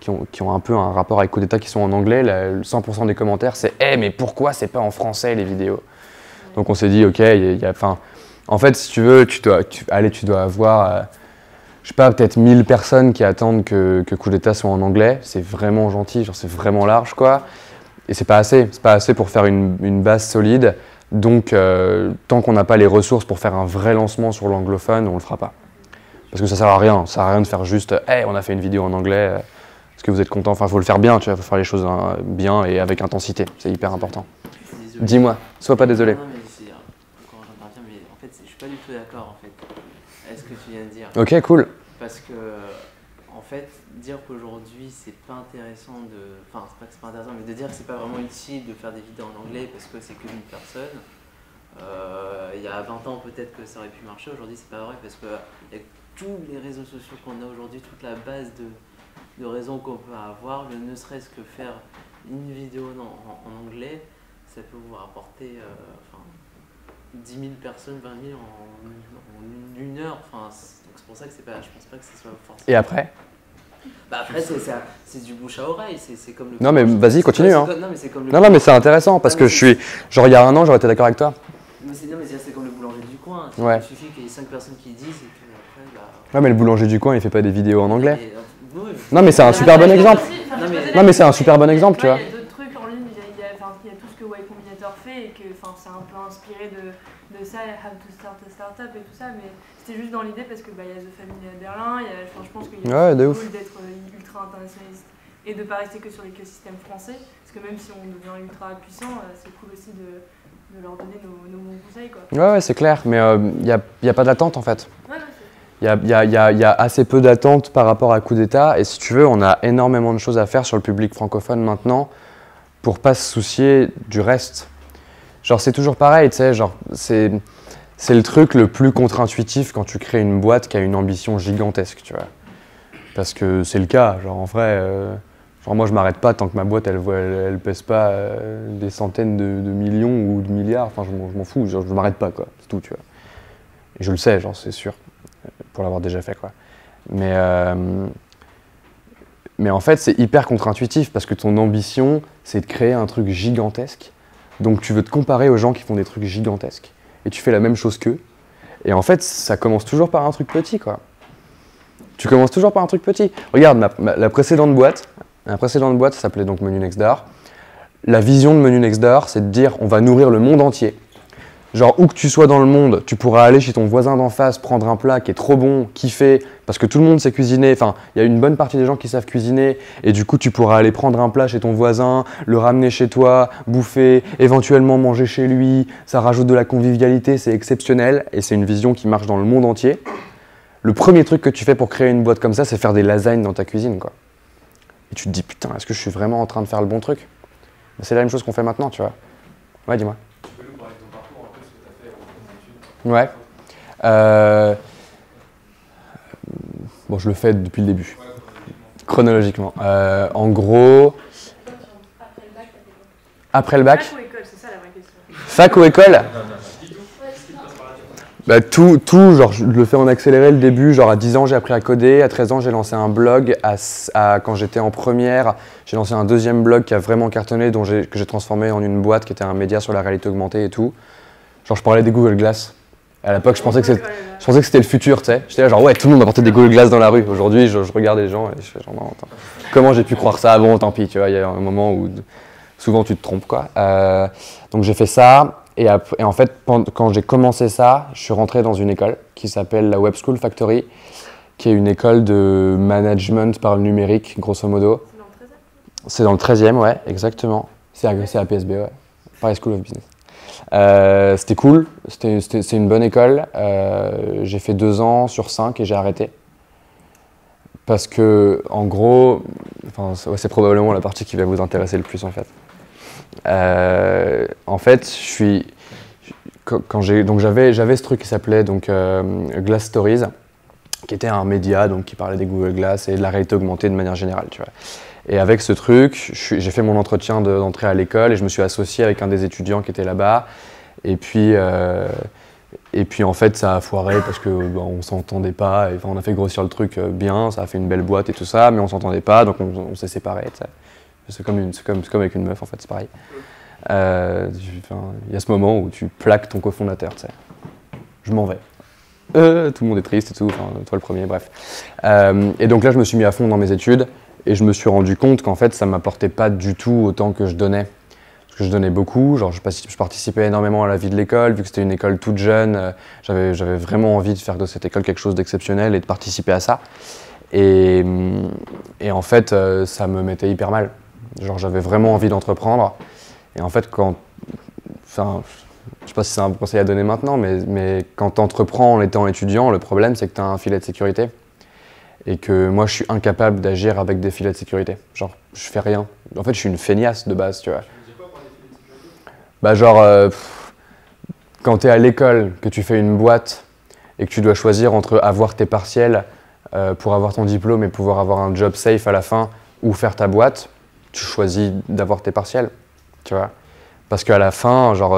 qui ont un peu un rapport avec Coup d'État qui sont en anglais, 100% des commentaires c'est « Eh, mais pourquoi c'est pas en français les vidéos ?» Donc on s'est dit, ok, en fait, si tu veux, tu dois avoir, je sais pas, peut-être 1000 personnes qui attendent que Coup d'État soit en anglais. C'est vraiment gentil, genre c'est vraiment large, quoi. Et c'est pas assez pour faire une base solide. Donc, tant qu'on n'a pas les ressources pour faire un vrai lancement sur l'anglophone, on le fera pas. Parce que ça sert à rien de faire juste « Hey, on a fait une vidéo en anglais, est-ce que vous êtes content ?» Enfin, il faut le faire bien, tu vois, il faut faire les choses bien et avec intensité, c'est hyper important. Désolé. Dis-moi, sois pas désolé. Non, mais c'est quand j'interviens, mais en fait, je suis pas du tout d'accord en fait. Est-ce que tu viens de dire? Ok, cool. Parce que, en fait, dire qu'aujourd'hui c'est pas intéressant de. Enfin, c'est pas que c'est pas intéressant, mais de dire que c'est pas vraiment utile de faire des vidéos en anglais parce que c'est qu'une personne. Il y a 20 ans, peut-être que ça aurait pu marcher. Aujourd'hui, c'est pas vrai parce que y a tous les réseaux sociaux qu'on a aujourd'hui, toute la base de raisons qu'on peut avoir, ne serait-ce que faire une vidéo en anglais, ça peut vous rapporter 10 000 personnes, 20 000 en une heure. Donc c'est pour ça que je pense pas que ce soit forcément. Et après? Bah après, c'est du bouche à oreille. C'est comme le. Non, mais vas-y, continue. Hein. Non, mais c'est comme le. Non, mais c'est intéressant parce que je suis. Genre, il y a un an, j'aurais été d'accord avec toi. Mais c'est comme le boulanger du coin. Ouais. Il suffit qu'il y ait 5 personnes qui disent et que après, bah. Ouais, mais le boulanger du coin, il fait pas des vidéos en anglais. Oui. Non, mais c'est un super bon exemple. Non, mais c'est un super bon exemple, tu vois. Il y a d'autres trucs en ligne, il y a tout ce que Y Combinator fait et que c'est un peu inspiré de ça, How to Start a Startup et tout ça, mais c'était juste dans l'idée parce que y a The Family à Berlin, je pense qu'il y a Ouais, de le ouf. goal d'être ultra internationaliste et de pas rester que sur l'écosystème français, parce que même si on devient ultra puissant, c'est cool aussi de leur donner nos bons conseils, quoi. Ouais, c'est clair, mais il y a pas d'attente en fait. Ouais, Il y a assez peu d'attente par rapport à Coup d'État, et si tu veux, on a énormément de choses à faire sur le public francophone maintenant pour pas se soucier du reste. Genre, c'est toujours pareil, tu sais, genre, c'est le truc le plus contre-intuitif quand tu crées une boîte qui a une ambition gigantesque, tu vois. Parce que c'est le cas, genre en vrai, genre moi je m'arrête pas tant que ma boîte elle pèse pas des centaines de millions ou de milliards, enfin je m'en fous, genre, je m'arrête pas, quoi, c'est tout, tu vois. Et je le sais, genre c'est sûr, pour l'avoir déjà fait, quoi. Mais en fait c'est hyper contre-intuitif parce que ton ambition c'est de créer un truc gigantesque, donc tu veux te comparer aux gens qui font des trucs gigantesques. Et tu fais la même chose qu'eux. Et en fait, ça commence toujours par un truc petit, quoi. Tu commences toujours par un truc petit. Regarde, la précédente boîte, ça s'appelait donc Menu Next Door. La vision de Menu Next Door, c'est de dire on va nourrir le monde entier. Genre, où que tu sois dans le monde, tu pourras aller chez ton voisin d'en face, prendre un plat qui est trop bon, kiffer, parce que tout le monde sait cuisiner. Enfin, il y a une bonne partie des gens qui savent cuisiner, et du coup, tu pourras aller prendre un plat chez ton voisin, le ramener chez toi, bouffer, éventuellement manger chez lui. Ça rajoute de la convivialité, c'est exceptionnel, et c'est une vision qui marche dans le monde entier. Le premier truc que tu fais pour créer une boîte comme ça, c'est faire des lasagnes dans ta cuisine, quoi. Et tu te dis, putain, est-ce que je suis vraiment en train de faire le bon truc? C'est la même chose qu'on fait maintenant, tu vois. Ouais, dis-moi. Ouais. Bon, je le fais depuis le début, chronologiquement. En gros, après le bac. Fac ou école, c'est ça la vraie question. Fac ou école? Bah, genre, je le fais en accéléré le début. Genre, à 10 ans, j'ai appris à coder. À 13 ans, j'ai lancé un blog. Quand j'étais en première, j'ai lancé un deuxième blog qui a vraiment cartonné, que j'ai transformé en une boîte qui était un média sur la réalité augmentée et tout. Genre, je parlais des Google Glass. À l'époque, je pensais que c'était le futur, tu sais. J'étais là, genre, ouais, tout le monde apportait des Google Glass dans la rue. Aujourd'hui, je regarde les gens et je fais genre, non, attends. Comment j'ai pu croire ça? Bon, tant pis, tu vois, il y a un moment où souvent tu te trompes, quoi. Donc, j'ai fait ça. Et en fait, quand j'ai commencé ça, je suis rentré dans une école qui s'appelle la Web School Factory, qui est une école de management par le numérique, grosso modo. C'est dans le 13e, ouais, exactement. C'est à PSB, ouais. Paris School of Business. C'était cool, c'est une bonne école. J'ai fait 2 ans sur 5 et j'ai arrêté. Parce que, en gros, c'est probablement la partie qui va vous intéresser le plus, en fait. En fait, j'avais ce truc qui s'appelait Glass Stories, qui était un média qui parlait des Google Glass et de la réalité augmentée de manière générale, tu vois. Et avec ce truc, j'ai fait mon entretien d'entrée à l'école et je me suis associé avec un des étudiants qui était là-bas. Et puis en fait, ça a foiré parce que on s'entendait pas. On a fait grossir le truc bien, ça a fait une belle boîte et tout ça, mais on s'entendait pas, donc on s'est séparés. C'est comme avec une meuf, en fait, c'est pareil. Il y a ce moment où tu plaques ton cofondateur, tu sais. Je m'en vais. Tout le monde est triste et tout, toi le premier, bref. Et donc là, je me suis mis à fond dans mes études et je me suis rendu compte qu'en fait, ça ne m'apportait pas du tout autant que je donnais. Parce que je donnais beaucoup, genre je participais énormément à la vie de l'école, vu que c'était une école toute jeune, j'avais vraiment envie de faire de cette école quelque chose d'exceptionnel et de participer à ça. Et en fait, ça me mettait hyper mal. Genre, j'avais vraiment envie d'entreprendre. Et en fait, je sais pas si c'est un conseil à donner maintenant, mais quand tu entreprends en étant étudiant, le problème, c'est que tu as un filet de sécurité. Et que moi, je suis incapable d'agir avec des filets de sécurité. Genre, je fais rien. En fait, je suis une feignasse de base, tu vois. Bah, genre, quand tu es à l'école, que tu fais une boîte et que tu dois choisir entre avoir tes partiels pour avoir ton diplôme et pouvoir avoir un job safe à la fin ou faire ta boîte, tu choisis d'avoir tes partiels, tu vois. Parce qu'à la fin, genre,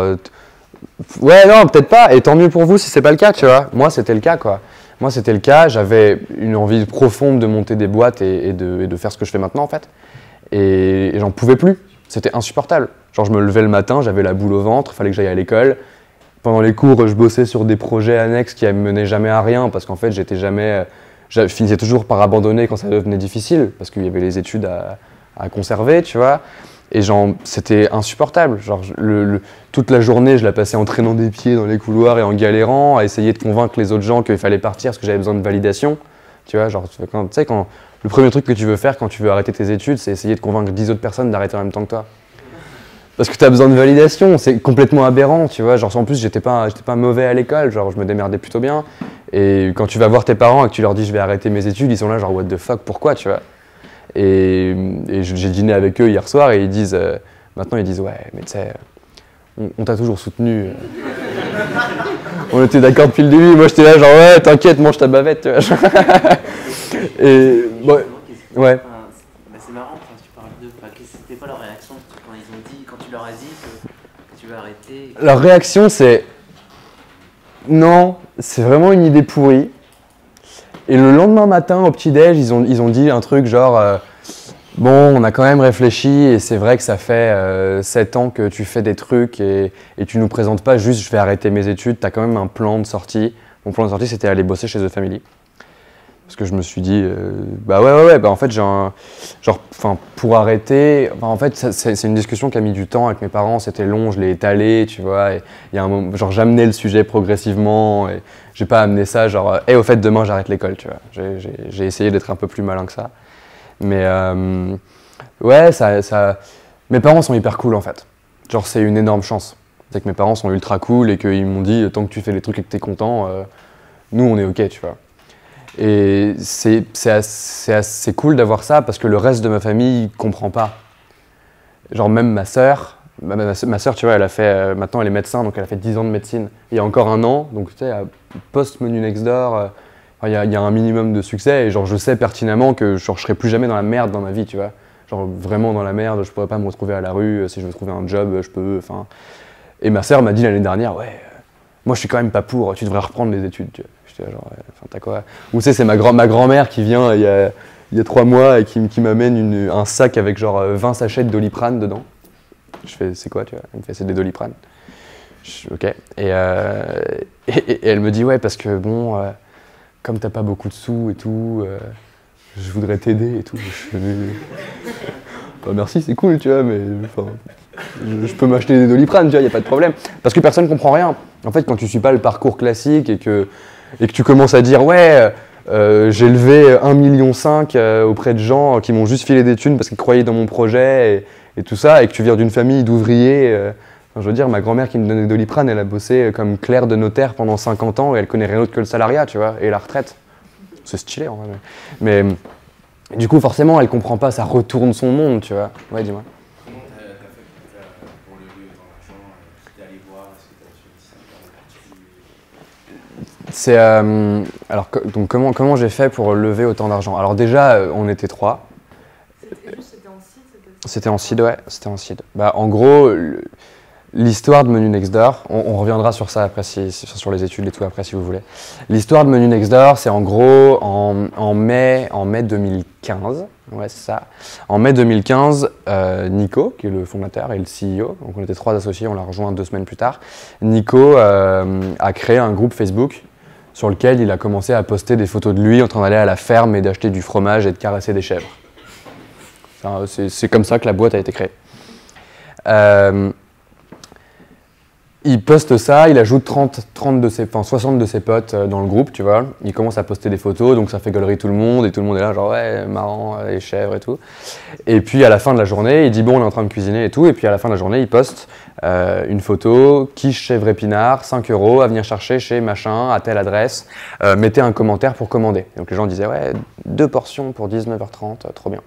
ouais, non, peut-être pas, et tant mieux pour vous si c'est pas le cas, tu vois. Moi, c'était le cas, quoi. Moi, c'était le cas, j'avais une envie profonde de monter des boîtes et de faire ce que je fais maintenant, en fait. Et j'en pouvais plus, c'était insupportable. Genre, je me levais le matin, j'avais la boule au ventre, il fallait que j'aille à l'école. Pendant les cours, je bossais sur des projets annexes qui ne menaient jamais à rien, parce qu'en fait, je finissais toujours par abandonner quand ça devenait difficile, parce qu'il y avait les études à conserver, tu vois. Et c'était insupportable. Genre, toute la journée, je la passais en traînant des pieds dans les couloirs et en galérant, à essayer de convaincre les autres gens qu'il fallait partir parce que j'avais besoin de validation. Tu vois, genre, quand le premier truc que tu veux faire quand tu veux arrêter tes études, c'est essayer de convaincre 10 autres personnes d'arrêter en même temps que toi. Parce que tu as besoin de validation, c'est complètement aberrant, tu vois. Genre, en plus, j'étais pas mauvais à l'école, genre, je me démerdais plutôt bien. Et quand tu vas voir tes parents et que tu leur dis je vais arrêter mes études, ils sont là, genre, what the fuck, pourquoi, tu vois. Et j'ai dîné avec eux hier soir et ils disent, maintenant ils disent ouais, mais tu sais, on t'a toujours soutenu. On était d'accord depuis le début, moi j'étais là genre ouais, t'inquiète, mange ta bavette, tu vois. Et ouais. C'est marrant quand tu parles d'eux, c'était quoi leur réaction quand tu leur as dit que tu vas arrêter? Leur réaction c'est non, c'est vraiment une idée pourrie. Et le lendemain matin, au petit-déj, ils ont dit un truc genre bon, on a quand même réfléchi et c'est vrai que ça fait 7 ans que tu fais des trucs et tu nous présentes pas juste je vais arrêter mes études, tu as quand même un plan de sortie. Mon plan de sortie, c'était aller bosser chez The Family. Parce que je me suis dit, bah ouais, bah en fait, pour arrêter, en fait, c'est une discussion qui a mis du temps avec mes parents, c'était long, je l'ai étalé, tu vois, et il y a un moment, genre, j'amenais le sujet progressivement, et j'ai pas amené ça, genre, au fait, demain, j'arrête l'école, tu vois. J'ai essayé d'être un peu plus malin que ça. Mais, ouais, mes parents sont hyper cool, en fait. Genre, c'est une énorme chance. C'est que mes parents sont ultra cool et qu'ils m'ont dit, tant que tu fais les trucs et que t'es content, nous, on est OK, tu vois. Et c'est assez cool d'avoir ça parce que le reste de ma famille comprend pas. Genre même ma sœur, tu vois, elle a fait, maintenant elle est médecin, donc elle a fait 10 ans de médecine. Il y a encore un an, donc tu sais, post-Menu Next Door, il y a un minimum de succès et genre je sais pertinemment que genre, je serai plus jamais dans la merde dans ma vie, tu vois. Genre vraiment dans la merde, je pourrais pas me retrouver à la rue, si je veux trouver un job, je peux, enfin. Et ma sœur m'a dit l'année dernière, ouais, moi je suis quand même pas pour, tu devrais reprendre les études. Tu vois. J'étais genre, enfin t'as quoi? Ou tu sais, c'est ma grand-mère qui vient il y a 3 mois et qui m'amène un sac avec genre 20 sachets de Doliprane dedans. Je fais, c'est quoi, tu vois? Elle me fait, c'est des Doliprane. Ok. Et elle me dit, ouais, parce que bon, comme t'as pas beaucoup de sous et tout, je voudrais t'aider et tout. Bah, merci, c'est cool, tu vois, mais enfin, je peux m'acheter des Doliprane, tu vois, y a pas de problème. Parce que personne comprend rien. En fait, quand tu suis pas le parcours classique et que tu commences à dire, ouais, j'ai levé 1,5 million auprès de gens qui m'ont juste filé des thunes parce qu'ils croyaient dans mon projet et tout ça, et que tu viens d'une famille d'ouvriers. Enfin, je veux dire, ma grand-mère qui me donnait des Doliprane, elle a bossé comme clerc de notaire pendant 50 ans et elle connaît rien d'autre que le salariat, tu vois, et la retraite. C'est stylé, en vrai. Mais du coup, forcément, elle comprend pas, ça retourne son monde, tu vois. Ouais, dis-moi. Comment t'as fait pour lever autant d'argent? T'es allé voir, est-ce que t'as suivi C'est alors donc comment j'ai fait pour lever autant d'argent? Alors déjà, on était 3. C'était en seed? C'était en seed, ouais, c'était en seed. Bah, en gros, l'histoire de Menu Next Door, on reviendra sur ça après, sur les études et tout après si vous voulez. L'histoire de Menu Next Door, c'est en gros en mai 2015, ouais c'est ça. En mai 2015, Nico, qui est le fondateur et le CEO, donc on était 3 associés, on l'a rejoint 2 semaines plus tard. Nico a créé un groupe Facebook sur lequel il a commencé à poster des photos de lui en train d'aller à la ferme et d'acheter du fromage et de caresser des chèvres. Enfin, c'est comme ça que la boîte a été créée. Il poste ça, il ajoute 60 de ses potes dans le groupe, tu vois. Il commence à poster des photos, donc ça fait gaulerie tout le monde, et tout le monde est là, genre ouais, marrant, les chèvres et tout. Et puis à la fin de la journée, il dit bon, on est en train de cuisiner et tout, et puis à la fin de la journée, il poste une photo, quiche chèvre épinard, 5 € à venir chercher chez machin, à telle adresse, mettez un commentaire pour commander. Donc les gens disaient ouais, 2 portions pour 19h30, trop bien.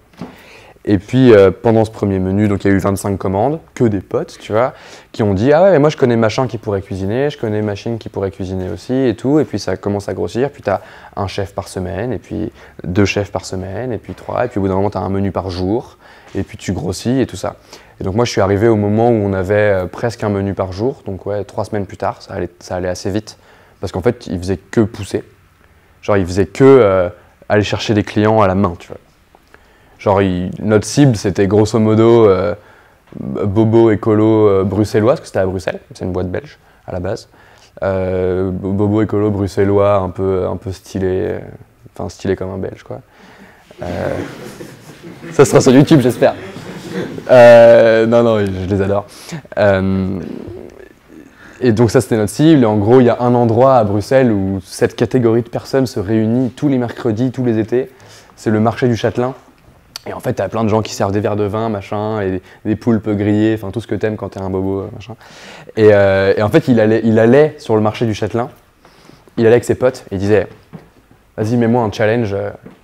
Et puis pendant ce premier menu, donc il y a eu 25 commandes, que des potes, tu vois, qui ont dit ah ouais, mais moi je connais machin qui pourrait cuisiner, je connais machine qui pourrait cuisiner aussi et tout. Et puis ça commence à grossir, puis tu as un chef par semaine, et puis 2 chefs par semaine, et puis 3, et puis au bout d'un moment tu as un menu par jour, et puis tu grossis et tout ça. Et donc moi je suis arrivé au moment où on avait presque un menu par jour, donc ouais, 3 semaines plus tard, ça allait assez vite, parce qu'en fait il faisait que pousser, genre il faisait que aller chercher des clients à la main, tu vois. Genre, notre cible, c'était grosso modo Bobo écolo bruxellois, parce que c'était à Bruxelles, c'est une boîte belge à la base. Bobo écolo bruxellois, un peu stylé, enfin stylé comme un belge, quoi. Ça sera sur YouTube, j'espère. Non, je les adore. Et donc ça, c'était notre cible. Et en gros, il y a un endroit à Bruxelles où cette catégorie de personnes se réunit tous les mercredis, tous les étés. C'est le marché du Châtelain. Et en fait, t'as plein de gens qui servent des verres de vin, machin, et des poulpes grillées, enfin tout ce que t'aimes quand t'es un bobo, machin. Et en fait, il allait sur le marché du Châtelain, il allait avec ses potes, et il disait « Vas-y, mets-moi un challenge,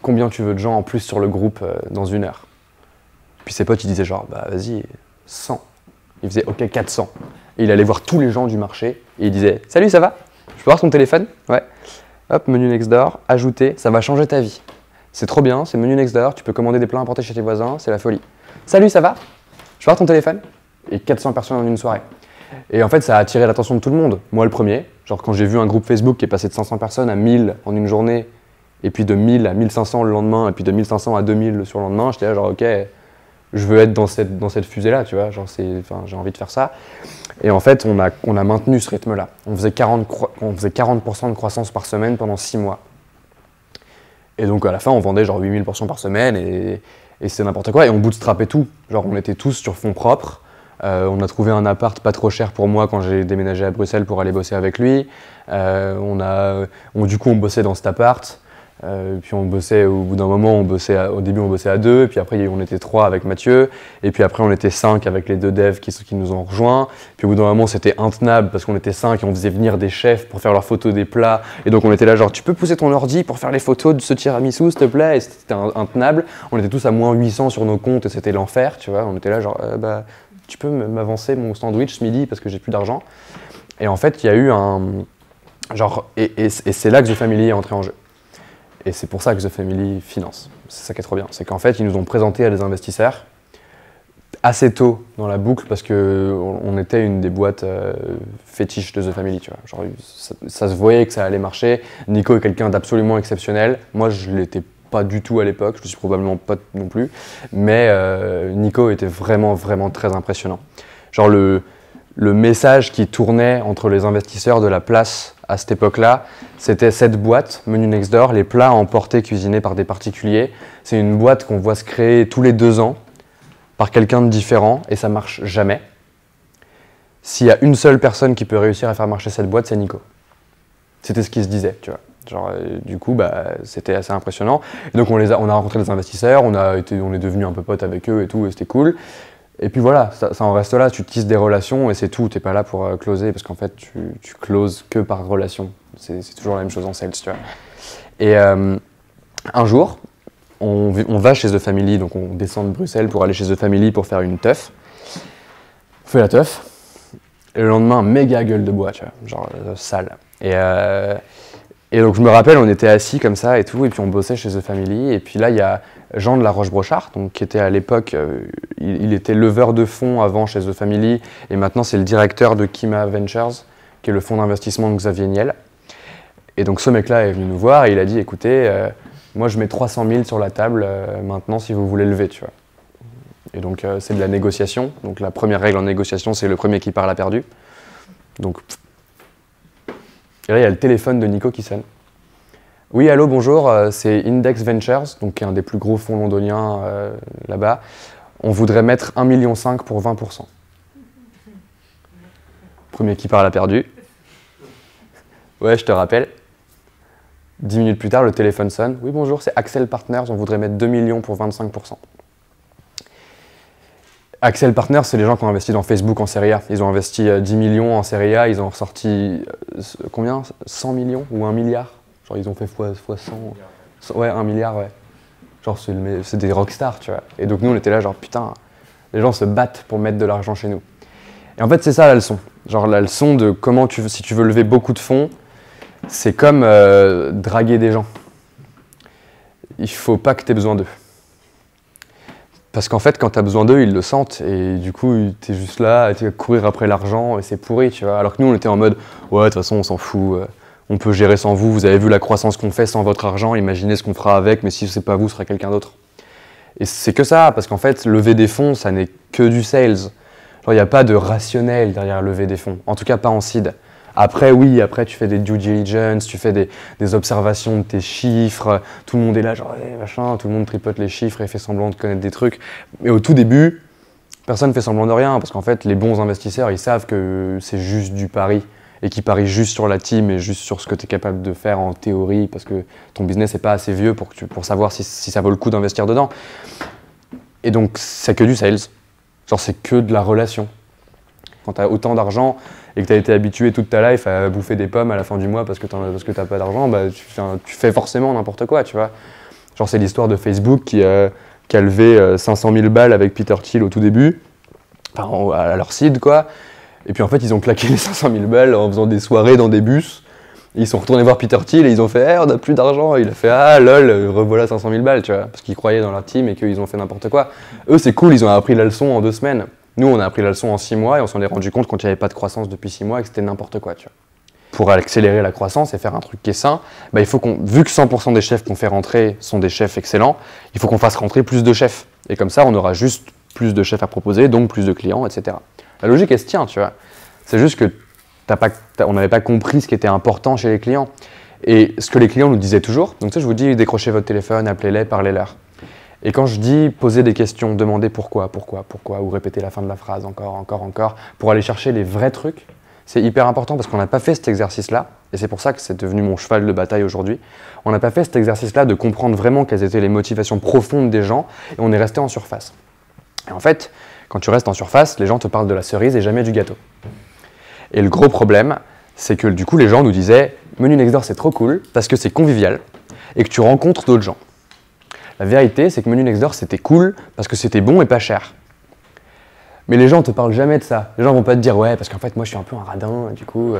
combien tu veux de gens en plus sur le groupe dans 1 heure ?» Puis ses potes, ils disaient genre « Bah vas-y, 100 ». Il faisait « Ok, 400 ». Et il allait voir tous les gens du marché, et il disait « Salut, ça va? Je peux voir ton téléphone? Ouais. Hop, menu Next Door, ajouter, ça va changer ta vie. C'est trop bien, c'est menu Next Door, tu peux commander des plats importés chez tes voisins, c'est la folie. Salut, ça va? Je peux voir ton téléphone? Et 400 personnes en une soirée. Et en fait, ça a attiré l'attention de tout le monde. Moi, le premier. Genre, quand j'ai vu un groupe Facebook qui est passé de 500 personnes à 1000 en une journée, et puis de 1000 à 1500 le lendemain, et puis de 1500 à 2000 le surlendemain, j'étais là genre, ok, je veux être dans cette fusée-là, tu vois, genre, j'ai envie de faire ça. Et en fait, on a maintenu ce rythme-là. On faisait 40% de croissance par semaine pendant 6 mois. Et donc à la fin, on vendait genre 8000 portions par semaine et c'était n'importe quoi. Et on bootstrapait tout. Genre on était tous sur fonds propres. On a trouvé un appart pas trop cher pour moi quand j'ai déménagé à Bruxelles pour aller bosser avec lui. Du coup, on bossait dans cet appart. Puis on bossait, au bout d'un moment, au début on bossait à 2, puis après on était 3 avec Mathieu, et puis après on était 5 avec les 2 devs qui nous ont rejoints. Puis au bout d'un moment c'était intenable parce qu'on était 5 et on faisait venir des chefs pour faire leurs photos des plats. Et donc on était là genre tu peux pousser ton ordi pour faire les photos de ce tiramisu s'il te plaît? Et c'était intenable. On était tous à moins 800 sur nos comptes et c'était l'enfer, tu vois. On était là genre tu peux m'avancer mon sandwich ce midi parce que j'ai plus d'argent. Et en fait il y a eu un... genre et c'est là que The Family est entré en jeu. Et c'est pour ça que The Family finance. C'est ça qui est trop bien. C'est qu'en fait, ils nous ont présenté à des investisseurs assez tôt dans la boucle parce qu'on était une des boîtes fétiches de The Family, tu vois. Genre, ça se voyait que ça allait marcher. Nico est quelqu'un d'absolument exceptionnel. Moi, je l'étais pas du tout à l'époque, je ne suis probablement pas non plus, mais Nico était vraiment, vraiment très impressionnant. Genre le message qui tournait entre les investisseurs de la place à cette époque-là, c'était cette boîte, Menu Next Door, les plats emportés cuisinés par des particuliers. C'est une boîte qu'on voit se créer tous les 2 ans par quelqu'un de différent et ça marche jamais. S'il y a une seule personne qui peut réussir à faire marcher cette boîte, c'est Nico. C'était ce qui se disait, tu vois. Genre, du coup, c'était assez impressionnant. Et donc on a rencontré des investisseurs, on est devenus un peu potes avec eux et tout, et c'était cool. Et puis voilà, ça en reste là, tu tisses des relations et c'est tout, t'es pas là pour closer, parce qu'en fait, tu closes que par relation. C'est toujours la même chose en sales, tu vois. Et un jour, on va chez The Family, donc on descend de Bruxelles pour aller chez The Family pour faire une teuf. On fait la teuf, et le lendemain, méga gueule de bois, tu vois, genre sale. Et donc je me rappelle, on était assis comme ça et tout, et puis on bossait chez The Family, et puis là il y a Jean de la Roche-Brochard, donc, qui était à l'époque, il était leveur de fonds avant chez The Family, et maintenant c'est le directeur de Kima Ventures, qui est le fonds d'investissement de Xavier Niel. Et donc ce mec-là est venu nous voir, et il a dit, écoutez, moi je mets 300 000 sur la table maintenant si vous voulez lever, tu vois. Et donc c'est de la négociation, donc la première règle en négociation, c'est le premier qui parle a perdu. Donc... Et là, il y a le téléphone de Nico qui sonne. Oui, allô, bonjour, c'est Index Ventures, donc qui est un des plus gros fonds londoniens là-bas. On voudrait mettre 1,5 million pour 20%. Premier qui parle a perdu. Ouais, je te rappelle. 10 minutes plus tard, le téléphone sonne. Oui, bonjour, c'est Axel Partners, on voudrait mettre 2 millions pour 25%. Axel Partners, c'est les gens qui ont investi dans Facebook en série A. Ils ont investi 10 millions en série A, ils ont ressorti combien 100 millions ou 1 milliard. Genre ils ont fait fois 100. Ouais, 1 milliard, ouais. Genre c'est des rockstars, tu vois. Et donc nous on était là genre putain, les gens se battent pour mettre de l'argent chez nous. Et en fait c'est ça la leçon. Genre la leçon de comment si tu veux lever beaucoup de fonds, c'est comme draguer des gens. Il faut pas que tu aies besoin d'eux. Parce qu'en fait, quand tu as besoin d'eux, ils le sentent et du coup, tu es juste là, tu vas courir après l'argent et c'est pourri, tu vois. Alors que nous, on était en mode, ouais, de toute façon, on s'en fout, on peut gérer sans vous, vous avez vu la croissance qu'on fait sans votre argent, imaginez ce qu'on fera avec, mais si c'est pas vous, ce sera quelqu'un d'autre. Et c'est que ça, parce qu'en fait, lever des fonds, ça n'est que du sales. Genre, il n'y a pas de rationnel derrière lever des fonds, en tout cas pas en seed. Après, oui, après tu fais des due diligence, tu fais des observations de tes chiffres, tout le monde est là, genre, machin, tout le monde tripote les chiffres et fait semblant de connaître des trucs. Mais au tout début, personne ne fait semblant de rien, parce qu'en fait, les bons investisseurs, ils savent que c'est juste du pari, et qu'ils parient juste sur la team et juste sur ce que tu es capable de faire en théorie, parce que ton business n'est pas assez vieux pour savoir si ça vaut le coup d'investir dedans. Et donc, c'est que du sales. Genre, c'est que de la relation. Quand tu as autant d'argent et que tu as été habitué toute ta life à bouffer des pommes à la fin du mois parce que tu n'as pas d'argent, bah, tu fais forcément n'importe quoi, tu vois. Genre, c'est l'histoire de Facebook qui a levé 500 000 balles avec Peter Thiel au tout début, enfin, à leur seed, quoi. Et puis en fait, ils ont claqué les 500 000 balles en faisant des soirées dans des bus. Et ils sont retournés voir Peter Thiel et ils ont fait hey, on n'a plus d'argent. Il a fait ah lol, revoilà 500 000 balles, tu vois. Parce qu'ils croyaient dans leur team et qu'ils ont fait n'importe quoi. Eux, c'est cool, ils ont appris la leçon en 2 semaines. Nous, on a appris la leçon en 6 mois et on s'en est rendu compte quand il n'y avait pas de croissance depuis 6 mois et que c'était n'importe quoi, tu vois. Pour accélérer la croissance et faire un truc qui est sain, bah, il faut vu que 100% des chefs qu'on fait rentrer sont des chefs excellents, il faut qu'on fasse rentrer plus de chefs. Et comme ça, on aura juste plus de chefs à proposer, donc plus de clients, etc. La logique, elle se tient, tu vois. C'est juste que on n'avait pas compris ce qui était important chez les clients. Et ce que les clients nous disaient toujours, donc tu sais, je vous dis, décrochez votre téléphone, appelez-les, parlez-leur. Et quand je dis poser des questions, demander pourquoi, ou répéter la fin de la phrase encore, pour aller chercher les vrais trucs, c'est hyper important parce qu'on n'a pas fait cet exercice-là, et c'est pour ça que c'est devenu mon cheval de bataille aujourd'hui. On n'a pas fait cet exercice-là de comprendre vraiment quelles étaient les motivations profondes des gens, et on est resté en surface. Et en fait, quand tu restes en surface, les gens te parlent de la cerise et jamais du gâteau. Et le gros problème, c'est que du coup, les gens nous disaient « Menu Next Door, c'est trop cool parce que c'est convivial et que tu rencontres d'autres gens. » La vérité, c'est que Menu Next Door, c'était cool parce que c'était bon et pas cher. Mais les gens ne te parlent jamais de ça. Les gens vont pas te dire « Ouais, parce qu'en fait, moi, je suis un peu un radin, du coup,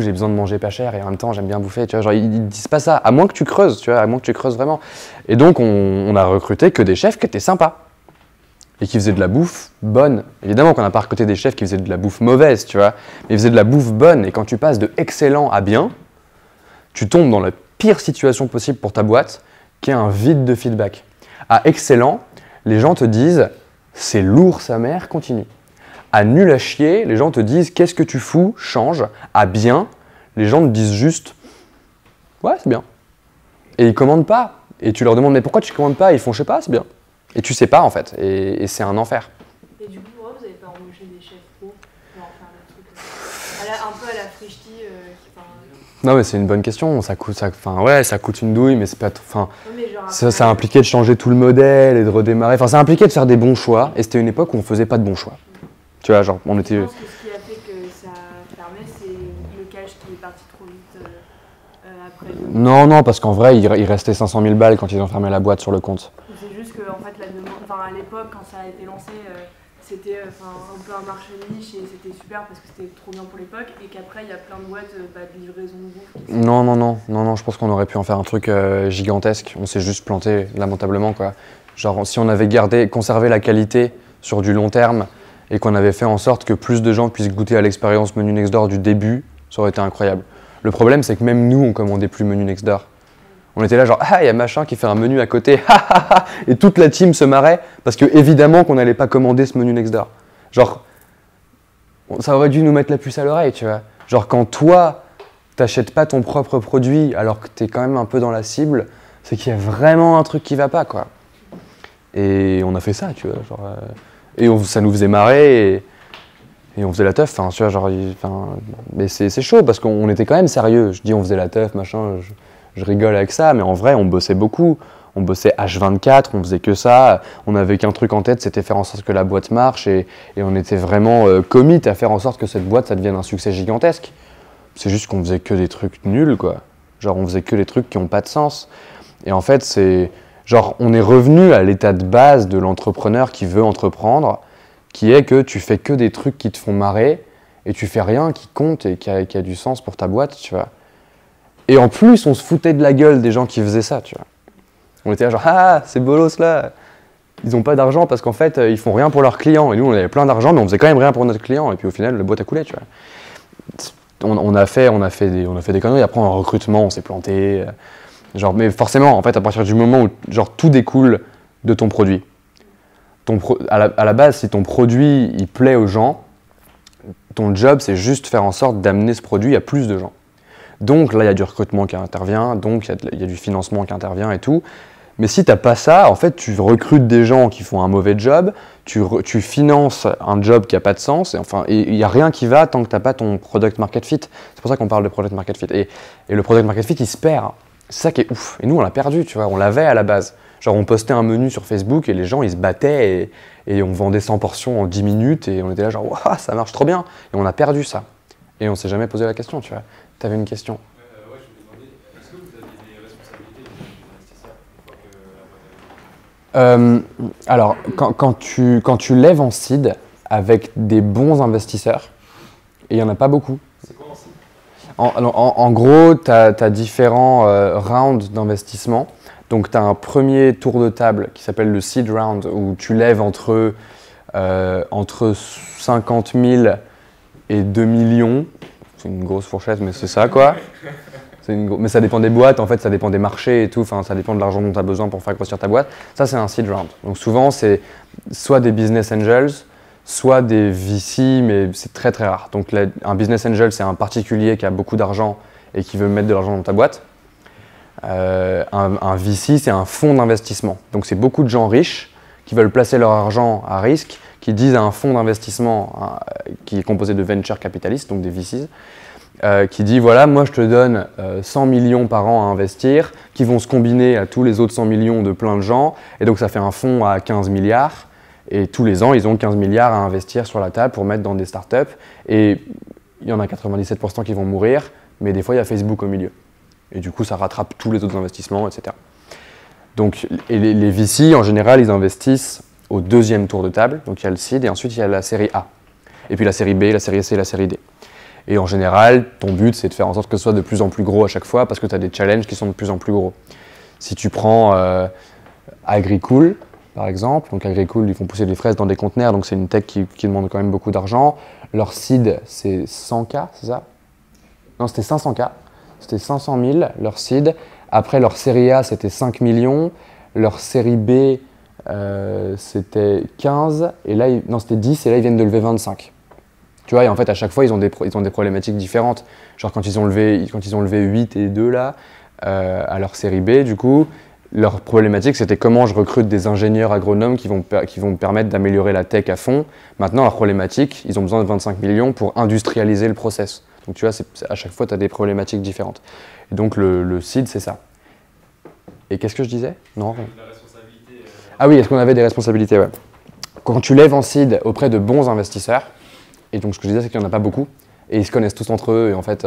j'ai besoin de manger pas cher et en même temps, j'aime bien bouffer. » Tu vois, genre, ils disent pas ça, à moins que tu creuses, tu vois, à moins que tu creuses vraiment. Et donc, on a recruté que des chefs qui étaient sympas. et qui faisaient de la bouffe bonne. Évidemment qu'on n'a pas recruté des chefs qui faisaient de la bouffe mauvaise, tu vois, mais ils faisaient de la bouffe bonne. Et quand tu passes de excellent à bien, tu tombes dans la pire situation possible pour ta boîte, qui est un vide de feedback. À excellent, les gens te disent « c'est lourd sa mère, continue ». À nul à chier, les gens te disent « qu'est-ce que tu fous, change ». À bien, les gens te disent juste « ouais, c'est bien ». Et ils commandent pas. Et tu leur demandes « mais pourquoi tu commandes pas ?» Ils font « je sais pas, c'est bien ». Et tu sais pas en fait, et c'est un enfer. Et du coup, pourquoi vous n'avez pas embauché des chefs pro pour en faire des trucs un peu à la Frichti Non mais c'est une bonne question, ça coûte une douille, mais c'est pas... genre, ça impliquait de changer tout le modèle et de redémarrer, ça impliquait de faire des bons choix, et c'était une époque où on faisait pas de bons choix. Tu vois, genre, on était... Je pense que ce qui a fait que ça a fermé, c'est le cash qui est parti trop vite après. Non, parce qu'en vrai, il restait 500 000 balles quand ils ont fermé la boîte sur le compte. C'est juste que, en fait, la demande, à l'époque, quand ça a été lancé, c'était un peu un marché niche et c'était super parce que c'était trop bien pour l'époque, et qu'après, il y a plein de boîtes de livraison de bouffe. Non, je pense qu'on aurait pu en faire un truc gigantesque. On s'est juste planté lamentablement, quoi. Genre, si on avait conservé la qualité sur du long terme et qu'on avait fait en sorte que plus de gens puissent goûter à l'expérience Menu Next Door du début, ça aurait été incroyable. Le problème, c'est que même nous, on commandait plus Menu Next Door. On était là genre, ah, il y a machin qui fait un menu à côté, et toute la team se marrait parce que évidemment qu'on n'allait pas commander ce Menu Next Door. Genre, ça aurait dû nous mettre la puce à l'oreille, tu vois. Genre, quand toi, t'achètes pas ton propre produit alors que t'es quand même un peu dans la cible, c'est qu'il y a vraiment un truc qui va pas, quoi. Et on a fait ça, tu vois. Genre, ça nous faisait marrer et on faisait la teuf, tu vois, genre, mais c'est chaud parce qu'on était quand même sérieux. Je dis on faisait la teuf, machin, je rigole avec ça, mais en vrai, on bossait beaucoup. On bossait H24, on faisait que ça. On n'avait qu'un truc en tête, c'était faire en sorte que la boîte marche et on était vraiment commit à faire en sorte que cette boîte, ça devienne un succès gigantesque. C'est juste qu'on faisait que des trucs nuls, quoi. Genre, on faisait que des trucs qui n'ont pas de sens. Et en fait, genre, on est revenu à l'état de base de l'entrepreneur qui veut entreprendre, qui est que tu fais que des trucs qui te font marrer et tu fais rien qui compte et qui a du sens pour ta boîte, tu vois. Et en plus, on se foutait de la gueule des gens qui faisaient ça, tu vois. On était là genre, ah, ces bolos là, ils n'ont pas d'argent parce qu'en fait, ils font rien pour leurs clients. Et nous, on avait plein d'argent, mais on faisait quand même rien pour notre client. Et puis au final, la boîte a coulé, tu vois. On a fait des conneries. Après, en recrutement, on s'est planté. Genre, mais forcément, en fait, à partir du moment où genre, tout découle de ton produit. À la base, si ton produit, il plaît aux gens, ton job, c'est juste faire en sorte d'amener ce produit à plus de gens. Donc là, il y a du recrutement qui intervient, donc il y a du financement qui intervient et tout. Mais si tu n'as pas ça, en fait, tu recrutes des gens qui font un mauvais job, tu finances un job qui n'a pas de sens, et il n'y a rien qui va tant que tu n'as pas ton product market fit. C'est pour ça qu'on parle de product market fit. Et le product market fit, il se perd. C'est ça qui est ouf. Et nous, on l'a perdu, tu vois, on l'avait à la base. Genre, on postait un menu sur Facebook et les gens, ils se battaient et on vendait 100 portions en 10 minutes et on était là genre, waouh, ça marche trop bien. Et on a perdu ça. Et on ne s'est jamais posé la question, tu vois. Tu avais une question? Ouais, je me demandais, est-ce que vous aviez des responsabilités des investisseurs une fois que la boîte avait... Alors, quand tu lèves en seed avec des bons investisseurs, et il n'y en a pas beaucoup. C'est quoi en seed? En gros, tu as différents rounds d'investissement. Donc, tu as un premier tour de table qui s'appelle le seed round, où tu lèves entre 50 000 et 2 millions. C'est une grosse fourchette, mais c'est ça, quoi. Mais ça dépend des boîtes, en fait, ça dépend des marchés et tout. Enfin, ça dépend de l'argent dont tu as besoin pour faire grossir ta boîte. Ça, c'est un seed round. Donc, souvent, c'est soit des business angels, soit des VC, mais c'est très, très rare. Donc, un business angel, c'est un particulier qui a beaucoup d'argent et qui veut mettre de l'argent dans ta boîte. Un VC, c'est un fonds d'investissement. Donc, c'est beaucoup de gens riches qui veulent placer leur argent à risque, qui disent à un fonds d'investissement qui est composé de venture capitalistes, donc des VCs, qui dit voilà, moi je te donne 100 millions par an à investir, qui vont se combiner à tous les autres 100 millions de plein de gens, et donc ça fait un fonds à 15 milliards, et tous les ans ils ont 15 milliards à investir sur la table pour mettre dans des startups, et il y en a 97% qui vont mourir, mais des fois il y a Facebook au milieu. Et du coup ça rattrape tous les autres investissements, etc. Donc les VC en général ils investissent au deuxième tour de table, donc il y a le seed et ensuite il y a la série A. Et puis la série B, la série C et la série D. Et en général, ton but c'est de faire en sorte que ce soit de plus en plus gros à chaque fois parce que tu as des challenges qui sont de plus en plus gros. Si tu prends Agricool, par exemple. Donc Agricool, ils font pousser des fraises dans des conteneurs, donc c'est une tech qui demande quand même beaucoup d'argent. Leur seed, c'est 100K, c'est ça? Non, c'était 500K. C'était 500 000, leur seed. Après, leur série A, c'était 5 millions. Leur série B, c'était 15. Et là, non, c'était 10. Et là, ils viennent de lever 25. Tu vois, et en fait, à chaque fois, ils ont des problématiques différentes. Genre, quand ils ont levé 8 et 2, là, à leur série B, du coup, leur problématique, c'était comment je recrute des ingénieurs agronomes qui vont me permettre d'améliorer la tech à fond. Maintenant, leur problématique, ils ont besoin de 25 millions pour industrialiser le process. Donc, tu vois, à chaque fois, tu as des problématiques différentes. Et donc, le seed, c'est ça. Et qu'est-ce que je disais? Non. La responsabilité. Ah oui, est-ce qu'on avait des responsabilités? Ouais. Quand tu lèves en seed auprès de bons investisseurs, et donc ce que je disais, c'est qu'il n'y en a pas beaucoup, et ils se connaissent tous entre eux, et en fait,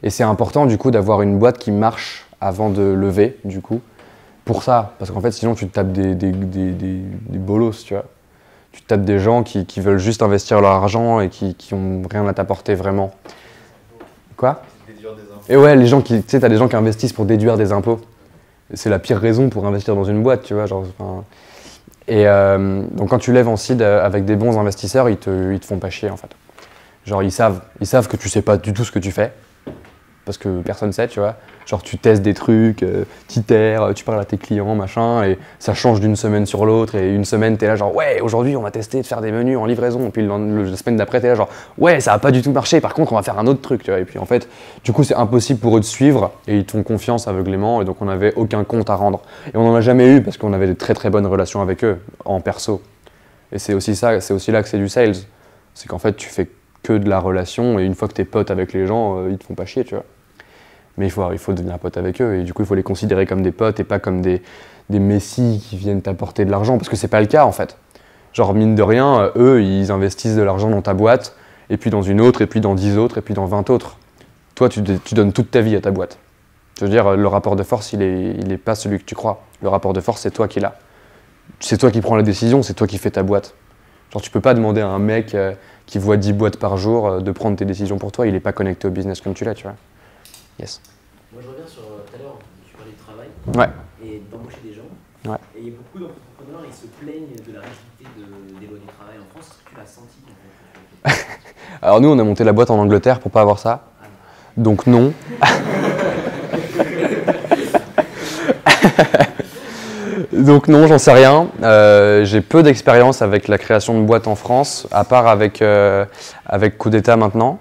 et c'est important du coup d'avoir une boîte qui marche avant de lever, du coup, pour ça, parce qu'en fait, sinon tu te tapes des bolos, tu vois. Tu te tapes des gens qui veulent juste investir leur argent et qui ont rien à t'apporter vraiment. Quoi? Déduire des impôts. Et ouais, les gens tu sais, t'as des gens qui investissent pour déduire des impôts. C'est la pire raison pour investir dans une boîte, tu vois. Genre, et donc quand tu lèves en seed avec des bons investisseurs, ils te font pas chier en fait. Genre ils savent que tu sais pas du tout ce que tu fais, parce que personne sait, tu vois. Genre tu testes des trucs, t'itères, tu parles à tes clients, machin, et ça change d'une semaine sur l'autre, et une semaine t'es là genre ouais, aujourd'hui on va tester de faire des menus en livraison, et puis la semaine d'après t'es là genre ouais, ça a pas du tout marché, par contre on va faire un autre truc, tu vois. Et puis en fait, du coup c'est impossible pour eux de suivre, et ils te font confiance aveuglément, et donc on n'avait aucun compte à rendre. Et on n'en a jamais eu, parce qu'on avait de très très bonnes relations avec eux, en perso. Et c'est aussi là que c'est du sales, c'est qu'en fait tu fais que de la relation, et une fois que t'es pote avec les gens, ils te font pas chier, tu vois. Mais il faut devenir pote avec eux, et du coup il faut les considérer comme des potes et pas comme des messies qui viennent t'apporter de l'argent, parce que c'est pas le cas en fait. Genre mine de rien, eux ils investissent de l'argent dans ta boîte, et puis dans une autre, et puis dans 10 autres, et puis dans 20 autres. Toi tu donnes toute ta vie à ta boîte. Je veux dire, le rapport de force il est pas celui que tu crois. Le rapport de force c'est toi qui l'as. C'est toi qui prends la décision, c'est toi qui fais ta boîte. Genre tu peux pas demander à un mec qui voit 10 boîtes par jour de prendre tes décisions pour toi, il est pas connecté au business comme tu l'as, tu vois. Yes. Moi, je reviens sur tout à l'heure, tu parlais du travail et d'embaucher des gens. Ouais. Et beaucoup d'entrepreneurs, ils se plaignent de la rigidité des lois du travail en France. Est-ce que tu l'as senti en fait? Alors nous, on a monté la boîte en Angleterre pour pas avoir ça. Donc non. Donc non, j'en sais rien. J'ai peu d'expérience avec la création de boîtes en France, à part avec Coup d'État maintenant.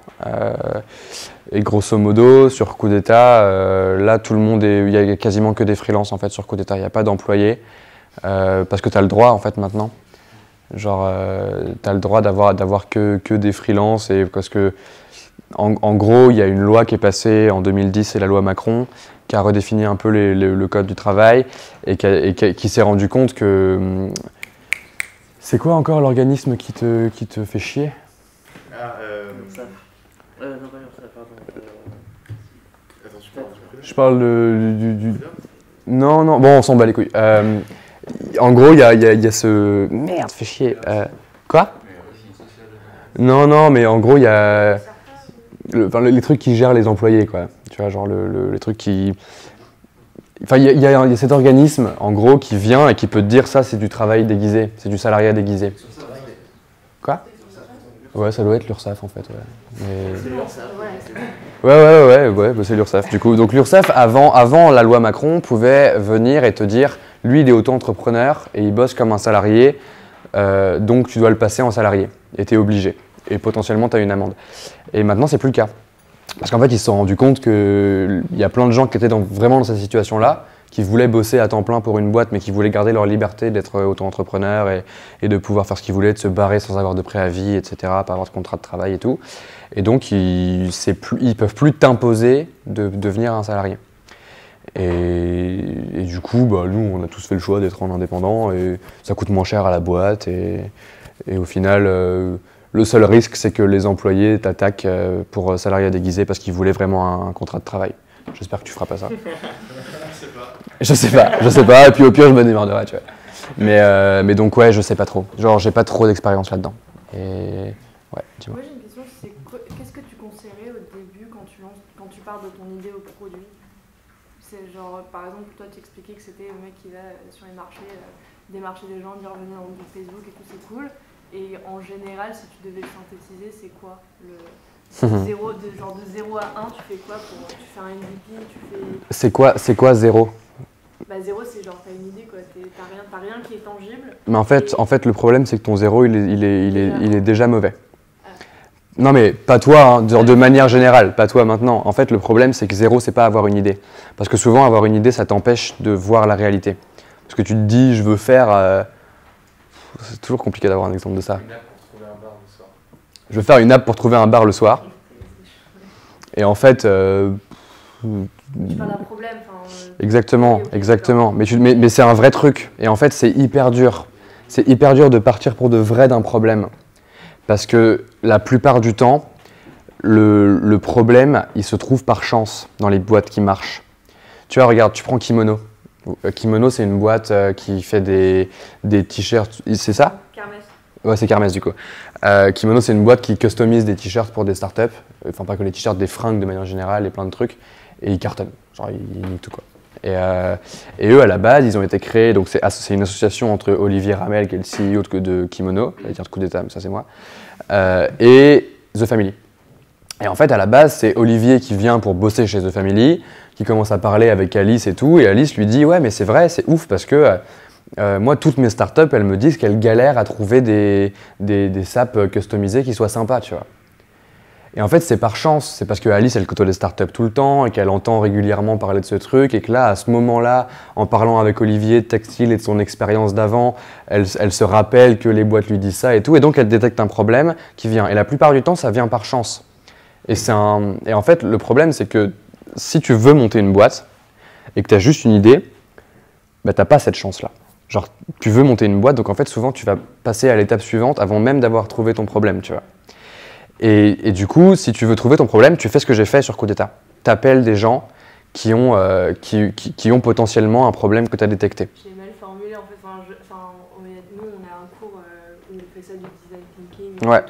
Et grosso modo, sur Coup d'État, là, tout le monde il y a quasiment que des freelances en fait sur Coup d'État. Il n'y a pas d'employés parce que tu as le droit en fait maintenant. Genre, tu as le droit d'avoir que des freelances, et parce que en gros, il y a une loi qui est passée en 2010, c'est la loi Macron, qui a redéfini un peu le code du travail et qui s'est rendu compte que c'est quoi encore l'organisme qui te fait chier? Non, pas ça, pardon. Attends, tu parles du Je parle du... Non, bon, on s'en bat les couilles. En gros, il y a ce... Merde, fais chier. Quoi? Non, mais en gros, il y a les trucs qui gèrent les employés, quoi. Tu vois, genre les trucs qui... Enfin, il y a cet organisme, en gros, qui vient et qui peut te dire ça, c'est du travail déguisé, c'est du salariat déguisé. Quoi? Ouais, ça doit être l'URSSAF, en fait, ouais. Mais... C'est l'URSSAF. Ouais, bah c'est l'URSSAF du coup. Donc l'URSSAF, avant la loi Macron, pouvait venir et te dire, lui il est auto-entrepreneur et il bosse comme un salarié, donc tu dois le passer en salarié, et t'es obligé. Et potentiellement tu as une amende. Et maintenant c'est plus le cas. Parce qu'en fait ils se sont rendus compte qu'il y a plein de gens qui étaient vraiment dans cette situation-là, qui voulaient bosser à temps plein pour une boîte, mais qui voulaient garder leur liberté d'être auto-entrepreneur et de pouvoir faire ce qu'ils voulaient, de se barrer sans avoir de préavis, etc., pas avoir de contrat de travail et tout. Et donc, ils peuvent plus t'imposer de devenir un salarié. Et du coup, bah, nous, on a tous fait le choix d'être en indépendant, et ça coûte moins cher à la boîte. Et au final, le seul risque, c'est que les employés t'attaquent pour salariat déguisé parce qu'ils voulaient vraiment un contrat de travail. J'espère que tu feras pas ça. Je sais pas, et puis au pire je me démerderai, tu vois. Mais donc ouais, je sais pas trop. Genre j'ai pas trop d'expérience là-dedans. Et ouais, dis-moi. Moi j'ai une question, qu'est-ce que tu conseillerais au début quand tu pars de ton idée au produit? C'est genre, par exemple, toi tu expliquais que c'était le mec qui va sur les marchés, démarcher des gens, dire venez dans le groupe Facebook et tout, c'est cool. Et en général, si tu devais le synthétiser, c'est quoi genre de 0 à 1, tu fais quoi tu fais un MVP, tu fais... C'est quoi 0? Bah 0, c'est genre t'as une idée quoi, t'as rien qui est tangible. Mais en fait, le problème, c'est que ton 0, il est déjà mauvais. Non mais pas toi, hein, de manière générale, pas toi maintenant. En fait, le problème, c'est que 0, c'est pas avoir une idée. Parce que souvent, avoir une idée, ça t'empêche de voir la réalité. Parce que tu te dis, je veux faire... c'est toujours compliqué d'avoir un exemple de ça. Une app pour trouver un bar le soir. Je veux faire une app pour trouver un bar le soir. Et en fait... Tu parles d'un problème, Exactement. Mais c'est un vrai truc. Et en fait, c'est hyper dur. C'est hyper dur de partir pour de vrai d'un problème. Parce que la plupart du temps, le problème, il se trouve par chance dans les boîtes qui marchent. Tu vois, regarde, tu prends Kimono. Kimono, c'est une boîte qui fait des t-shirts. C'est ça? Kermesse. Ouais, c'est Kermesse du coup. Kimono, c'est une boîte qui customise des t-shirts pour des startups. Enfin, pas que les t-shirts, des fringues de manière générale et plein de trucs. Et ils cartonnent. Genre, ils niquent tout quoi. Et eux, à la base, ils ont été créés. Donc, c'est une association entre Olivier Ramel, qui est le CEO de Kimono, j'allais dire de Coup d'État, mais ça, c'est moi, et The Family. Et en fait, à la base, c'est Olivier qui vient pour bosser chez The Family, qui commence à parler avec Alice et tout. Et Alice lui dit « Ouais, mais c'est vrai, c'est ouf parce que moi, toutes mes startups, elles me disent qu'elles galèrent à trouver des SAP customisés qui soient sympas, tu vois. » Et en fait, c'est par chance, c'est parce que Alice, elle côtoie les startups tout le temps et qu'elle entend régulièrement parler de ce truc et que là, à ce moment-là, en parlant avec Olivier de Textile et de son expérience d'avant, elle se rappelle que les boîtes lui disent ça et tout, et donc elle détecte un problème qui vient. Et la plupart du temps, ça vient par chance. Et en fait, le problème, c'est que si tu veux monter une boîte et que tu as juste une idée, bah, tu n'as pas cette chance-là. Genre, tu veux monter une boîte, donc en fait, souvent, tu vas passer à l'étape suivante avant même d'avoir trouvé ton problème, tu vois. Et du coup, si tu veux trouver ton problème, tu fais ce que j'ai fait sur Coup d'État. Tu appelles des gens qui ont potentiellement un problème que tu as détecté. J'ai mal formulé en fait. Nous, on a un cours où on fait ça du design thinking, Ouais.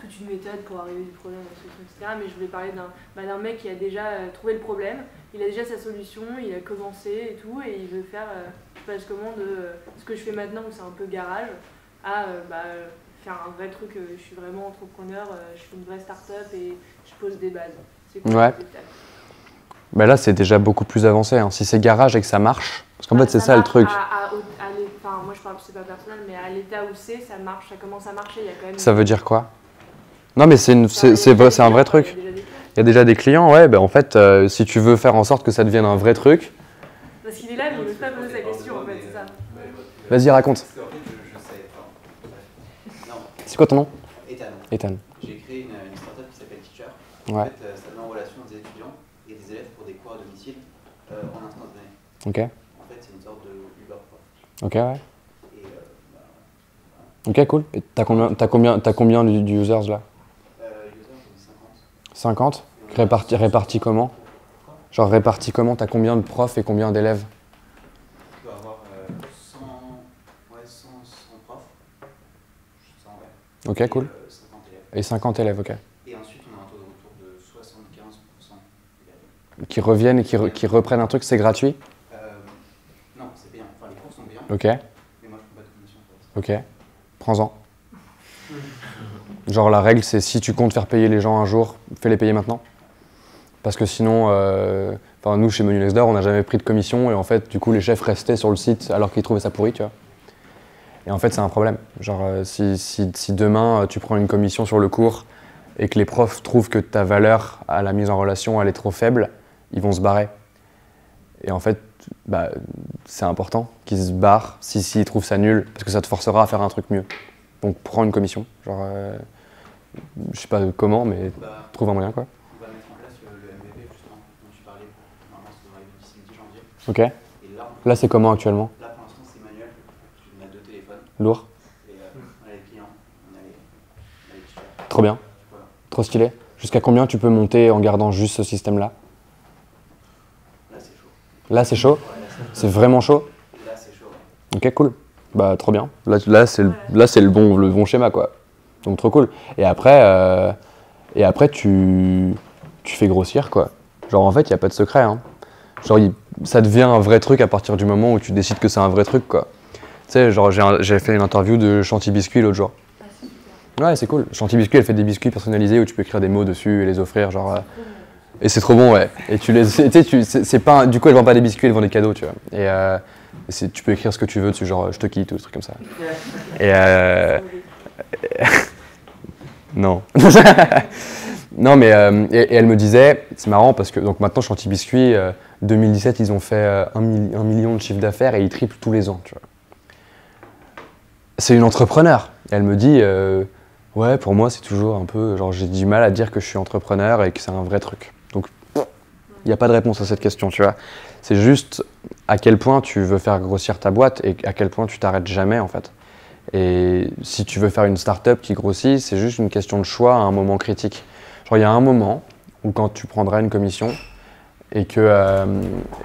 toute une méthode pour arriver du problème, etc. Mais je voulais parler d'un mec qui a déjà trouvé le problème, il a déjà sa solution, il a commencé et tout, et il veut faire, je passe comment de ce que je fais maintenant où c'est un peu garage, à faire un vrai truc, je suis vraiment entrepreneur, je fais une vraie start-up et je pose des bases. C'est quoi Ouais. Bah là, c'est déjà beaucoup plus avancé. Hein. Si c'est garage et que ça marche, parce qu'en fait, c'est ça le truc. Moi, je parle, c'est pas personnel, mais à l'état où ça marche, ça commence à marcher. Il y a quand même Ça veut dire quoi? Non, mais c'est un vrai truc. Il y a déjà des clients, ouais. Bah en fait, si tu veux faire en sorte que ça devienne un vrai truc. Parce qu'il est là, mais il n'ose pas poser sa question, en fait, c'est ça. Vas-y, raconte. Parce qu'en fait, je sais. Non, C'est quoi ton nom? Ethan. Ethan. J'ai créé une startup qui s'appelle Teacher. Ouais. En fait, ça met en relation des étudiants et des élèves pour des cours à domicile en instantané. Ok. En fait, c'est une sorte de Uber quoi. Ok, ouais. Et Ok, cool. Et t'as combien d'users là? user, j'en ai 50. 50? Répartis comment? Genre répartis comment? T'as combien de profs et combien d'élèves? Tu dois avoir 100 profs. 100, ouais. Ok, cool. 50 élèves. Et 50 élèves, ok. Et ensuite, on a un taux de retour de 75% d'élèves. Qui reviennent et qui reprennent un truc, c'est gratuit? Non, c'est payant. Enfin, les cours sont payants. Ok, Mais moi, je prends pas de commission pour ça. ok. Prends-en. Genre la règle, c'est si tu comptes faire payer les gens un jour, fais-les payer maintenant. Parce que sinon, nous chez Menu Next Door, on n'a jamais pris de commission et en fait, du coup, les chefs restaient sur le site alors qu'ils trouvaient ça pourri, tu vois. Et en fait, c'est un problème. Genre, si demain, tu prends une commission sur le cours et que les profs trouvent que ta valeur à la mise en relation, elle est trop faible, ils vont se barrer. Et en fait, c'est important qu'ils se barrent s'ils trouvent ça nul, parce que ça te forcera à faire un truc mieux. Donc, prends une commission. Genre, je sais pas comment, mais trouve un moyen, quoi. On va mettre en place le MVP, justement, dont tu parlais. Normalement, ça devrait arriver d'ici le 10 janvier. Ok. Et là, Là, c'est comment actuellement? là, pour l'instant, c'est manuel. On a 2 téléphones. Lourd. Et on a les clients, on a les t-shirts. Trop bien. Voilà. Trop stylé. Jusqu'à combien tu peux monter en gardant juste ce système-là? Là, c'est chaud. Là, c'est chaud? Ouais, C'est vraiment chaud? là, c'est chaud. Ouais. Ok, cool. Bah, trop bien. Là c'est le bon schéma, quoi. Donc, trop cool. Et après tu fais grossir, quoi. Genre, en fait, il n'y a pas de secret, hein. Genre, ça devient un vrai truc à partir du moment où tu décides que c'est un vrai truc, quoi. Tu sais, genre, j'ai fait une interview de Chanty Biscuit l'autre jour. Ah, c'est super. Ouais, c'est cool. Chanty Biscuit, elle fait des biscuits personnalisés où tu peux écrire des mots dessus et les offrir, genre. Et c'est trop bon, ouais. Et tu sais, c'est pas, du coup, elle vend pas des biscuits, elle vend des cadeaux, tu vois. Et tu peux écrire ce que tu veux dessus, genre, je te quitte ou des trucs comme ça. Et non. Non, mais et elle me disait, c'est marrant parce que donc maintenant Chanty Biscuit, 2017, ils ont fait 1 million de chiffre d'affaires et ils triplent tous les ans, tu vois. C'est une entrepreneur. Et elle me dit, ouais, pour moi, c'est toujours un peu, genre, j'ai du mal à dire que je suis entrepreneur et que c'est un vrai truc. Donc, il n'y a pas de réponse à cette question, tu vois. C'est juste à quel point tu veux faire grossir ta boîte et à quel point tu t'arrêtes jamais, en fait. Et si tu veux faire une start-up qui grossit, c'est juste une question de choix à un moment critique. Genre, il y a un moment où quand tu prendras une commission et que,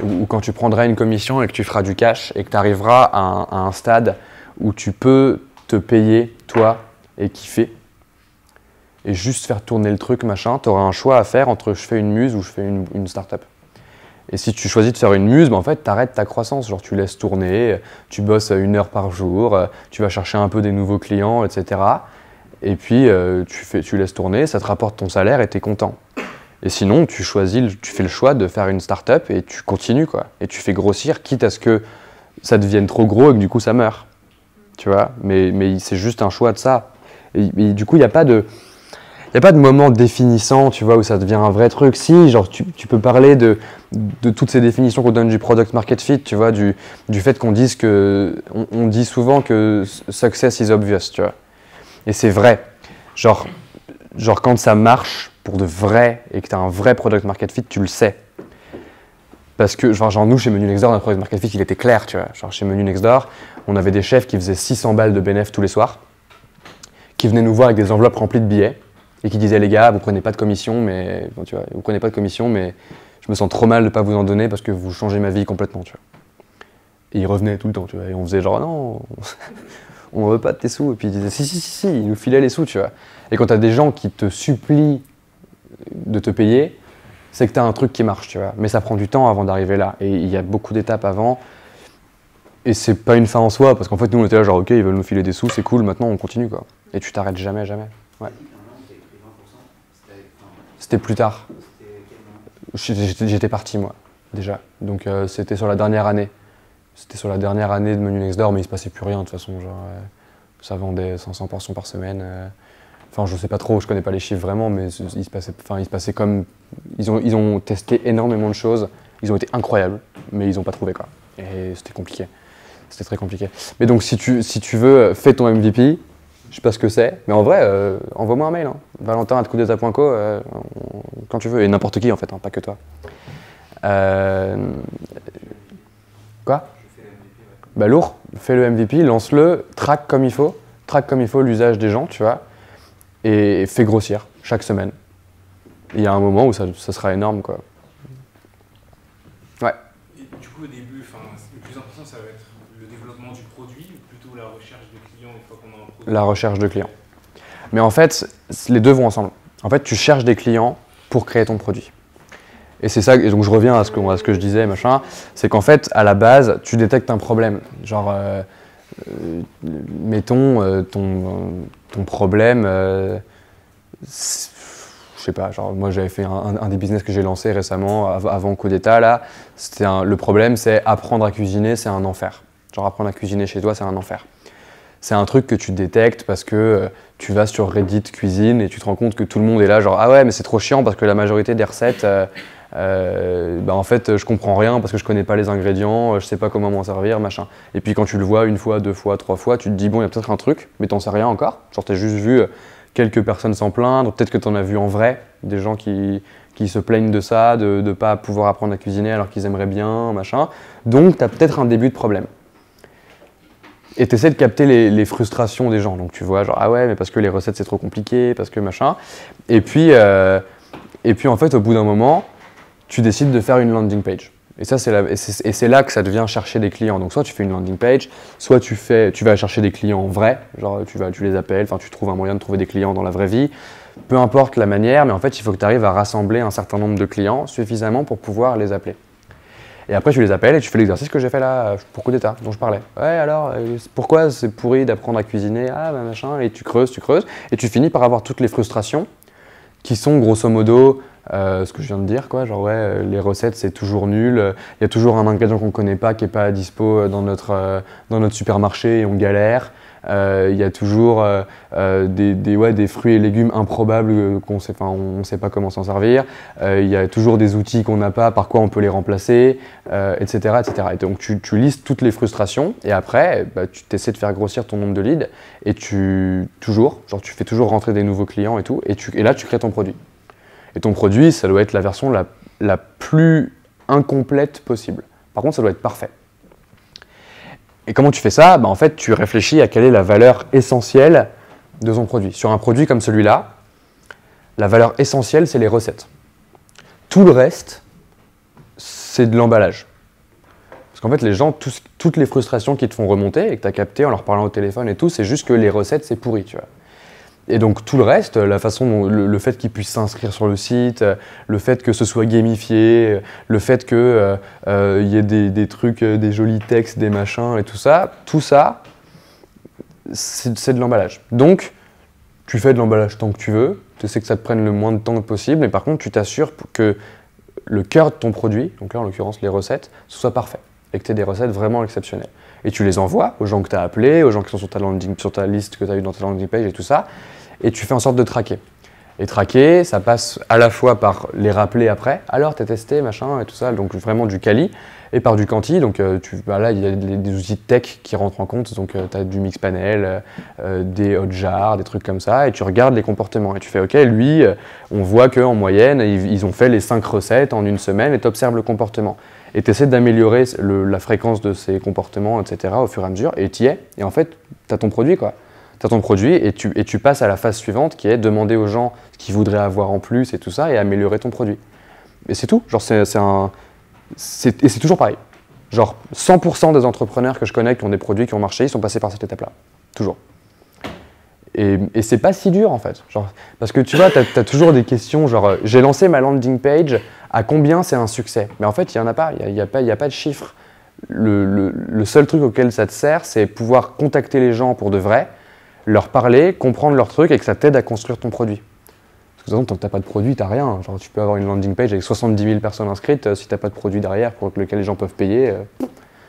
ou quand tu prendras une commission et que tu feras du cash et que tu arriveras à un stade où tu peux te payer, toi, et kiffer, et juste faire tourner le truc, machin, tu auras un choix à faire entre je fais une muse ou je fais une start-up. Et si tu choisis de faire une muse, ben en fait, tu arrêtes ta croissance. Genre, tu laisses tourner, tu bosses 1 heure par jour, tu vas chercher un peu des nouveaux clients, etc. Et puis, tu laisses tourner, ça te rapporte ton salaire et tu es content. Et sinon, tu fais le choix de faire une start-up et tu continues, quoi. Et tu fais grossir, quitte à ce que ça devienne trop gros et que du coup, ça meurt. Tu vois, mais c'est juste un choix de ça. Et du coup, il n'y a pas de moment définissant, tu vois, où ça devient un vrai truc. Si, genre, tu peux parler de toutes ces définitions qu'on donne du product market fit, tu vois, du fait qu'on dise que, on dit souvent que success is obvious, tu vois. Et c'est vrai. Genre quand ça marche pour de vrai et que tu as un vrai product market fit, tu le sais. Parce que, genre nous, chez Menu Next Door, notre product market fit, il était clair, tu vois. Genre, chez Menu Next Door, on avait des chefs qui faisaient 600 balles de bénéf tous les soirs, qui venaient nous voir avec des enveloppes remplies de billets, et qui disaient, les gars, vous prenez pas de commission, mais tu vois, vous prenez pas de commission, mais je me sens trop mal de pas vous en donner parce que vous changez ma vie complètement, tu vois. Et ils revenaient tout le temps, tu vois, et on faisait genre, non, on veut pas de tes sous, et puis ils disaient, si, ils nous filaient les sous, tu vois. Et quand t'as des gens qui te supplient de te payer, c'est que tu as un truc qui marche, tu vois. Mais ça prend du temps avant d'arriver là. Et il y a beaucoup d'étapes avant. Et c'est pas une fin en soi, parce qu'en fait, nous, on était là, genre, ok, ils veulent nous filer des sous, c'est cool, maintenant, on continue, quoi. Et tu t'arrêtes jamais, jamais. Ouais. C'était plus tard. J'étais parti, moi, déjà. Donc, c'était sur la dernière année. C'était sur la dernière année de Menu Next Door, mais il se passait plus rien, de toute façon. Genre, ça vendait 500 portions par semaine. Enfin, je sais pas trop, je connais pas les chiffres vraiment, mais il se passait comme... Ils ont testé énormément de choses, ils ont été incroyables, mais ils ont pas trouvé, quoi. Et c'était compliqué. C'était très compliqué. Mais donc, si tu veux, fais ton MVP, je sais pas ce que c'est, mais en vrai, envoie-moi un mail, hein. valentin@coudeta.co, quand tu veux, et n'importe qui, en fait, hein, pas que toi. Quoi ? Bah lourd, fais le MVP, lance-le, track comme il faut l'usage des gens, tu vois. Et fais grossir chaque semaine. Il y a un moment où ça sera énorme, quoi. Ouais. Et du coup, au début, le plus important, ça va être le développement du produit ou plutôt la recherche de clients une fois qu'on a un produit ? La recherche de clients. Mais en fait, les deux vont ensemble. En fait, tu cherches des clients pour créer ton produit. Et c'est ça, et donc je reviens à ce que je disais, machin, c'est qu'en fait, à la base, tu détectes un problème. Genre, mettons, ton problème, je sais pas, genre moi j'avais fait un des business que j'ai lancé récemment, avant Coudeta, là, le problème c'est apprendre à cuisiner, c'est un enfer. Genre apprendre à cuisiner chez toi, c'est un enfer. C'est un truc que tu détectes parce que tu vas sur Reddit cuisine et tu te rends compte que tout le monde est là, genre ah ouais mais c'est trop chiant parce que la majorité des recettes, en fait je comprends rien parce que je connais pas les ingrédients, je sais pas comment m'en servir, machin. Et puis quand tu le vois 1 fois, 2 fois, 3 fois, tu te dis bon il y a peut-être un truc, mais t'en sais rien encore. Genre t'as juste vu quelques personnes s'en plaindre, peut-être que t'en as vu en vrai, des gens qui se plaignent de ça, de ne pas pouvoir apprendre à cuisiner alors qu'ils aimeraient bien, machin. Donc t'as peut-être un début de problème. Et tu essaies de capter les frustrations des gens. Donc tu vois, genre, ah ouais, mais parce que les recettes c'est trop compliqué, parce que machin. Et puis en fait, au bout d'un moment, tu décides de faire une landing page. Et ça, c'est là que ça devient chercher des clients. Donc soit tu fais une landing page, soit tu vas chercher des clients vrais, genre tu les appelles, enfin tu trouves un moyen de trouver des clients dans la vraie vie. Peu importe la manière, mais en fait, il faut que tu arrives à rassembler un certain nombre de clients suffisamment pour pouvoir les appeler. Et après, tu les appelles et tu fais l'exercice que j'ai fait là pour coup d'état, dont je parlais. Ouais, alors, pourquoi c'est pourri d'apprendre à cuisiner? Ah, bah machin, et tu creuses, et tu finis par avoir toutes les frustrations qui sont grosso modo ce que je viens de dire, quoi. Genre, ouais, les recettes, c'est toujours nul. Il y a toujours un ingrédient qu'on ne connaît pas, qui n'est pas à dispo dans notre supermarché et on galère. Il y a toujours des fruits et légumes improbables on ne sait pas comment s'en servir. Il y a toujours des outils qu'on n'a pas, par quoi on peut les remplacer, etc., etc. Et donc tu listes toutes les frustrations et après tu essaies de faire grossir ton nombre de leads et tu fais toujours rentrer des nouveaux clients et tout et là tu crées ton produit. Et ton produit, ça doit être la version la plus incomplète possible. Par contre, ça doit être parfait. Et comment tu fais ça? En fait, tu réfléchis à quelle est la valeur essentielle de ton produit. Sur un produit comme celui-là, la valeur essentielle, c'est les recettes. Tout le reste, c'est de l'emballage. Parce qu'en fait, les gens, toutes les frustrations qui te font remonter et que tu as captées en leur parlant au téléphone et tout, c'est juste que les recettes, c'est pourri, tu vois. Et donc tout le reste, la façon dont le fait qu'ils puissent s'inscrire sur le site, le fait que ce soit gamifié, le fait qu'il y ait des trucs, des jolis textes, des machins et tout ça, c'est de l'emballage. Donc tu fais de l'emballage tant que tu veux, tu sais que ça te prenne le moins de temps possible, mais par contre tu t'assures que le cœur de ton produit, donc là en l'occurrence les recettes, ce soit parfait et que tu aies des recettes vraiment exceptionnelles. Et tu les envoies aux gens que tu as appelés, aux gens qui sont sur ta liste que tu as eu dans ta landing page et tout ça, et tu fais en sorte de traquer. Et traquer, ça passe à la fois par les rappeler après, alors t'as testé, machin, et tout ça, donc vraiment du quali, et par du quanti, donc là il y a des outils de tech qui rentrent en compte, donc tu as du Mixpanel, des Hotjar, des trucs comme ça, et tu regardes les comportements, et tu fais ok, lui, on voit qu'en moyenne, ils ont fait les 5 recettes en une semaine, et tu observes le comportement. Et tu essaies d'améliorer la fréquence de ces comportements, etc. au fur et à mesure, et tu y es, et en fait, tu as ton produit, quoi. Tu as ton produit, et tu passes à la phase suivante, qui est demander aux gens ce qu'ils voudraient avoir en plus, et tout ça, et améliorer ton produit. Et c'est tout, genre c'est toujours pareil. Genre 100% des entrepreneurs que je connais qui ont des produits qui ont marché, ils sont passés par cette étape-là, toujours. Et c'est pas si dur en fait, genre, parce que tu vois, t'as toujours des questions, genre j'ai lancé ma landing page, à combien c'est un succès? Mais en fait, il n'y en a pas, il n'y a pas de chiffre. Le seul truc auquel ça te sert, c'est pouvoir contacter les gens pour de vrai, leur parler, comprendre leurs trucs et que ça t'aide à construire ton produit. Parce que de toute façon, tant que tu n'as pas de produit, tu n'as rien. Genre, tu peux avoir une landing page avec 70 000 personnes inscrites, si tu n'as pas de produit derrière pour lequel les gens peuvent payer, il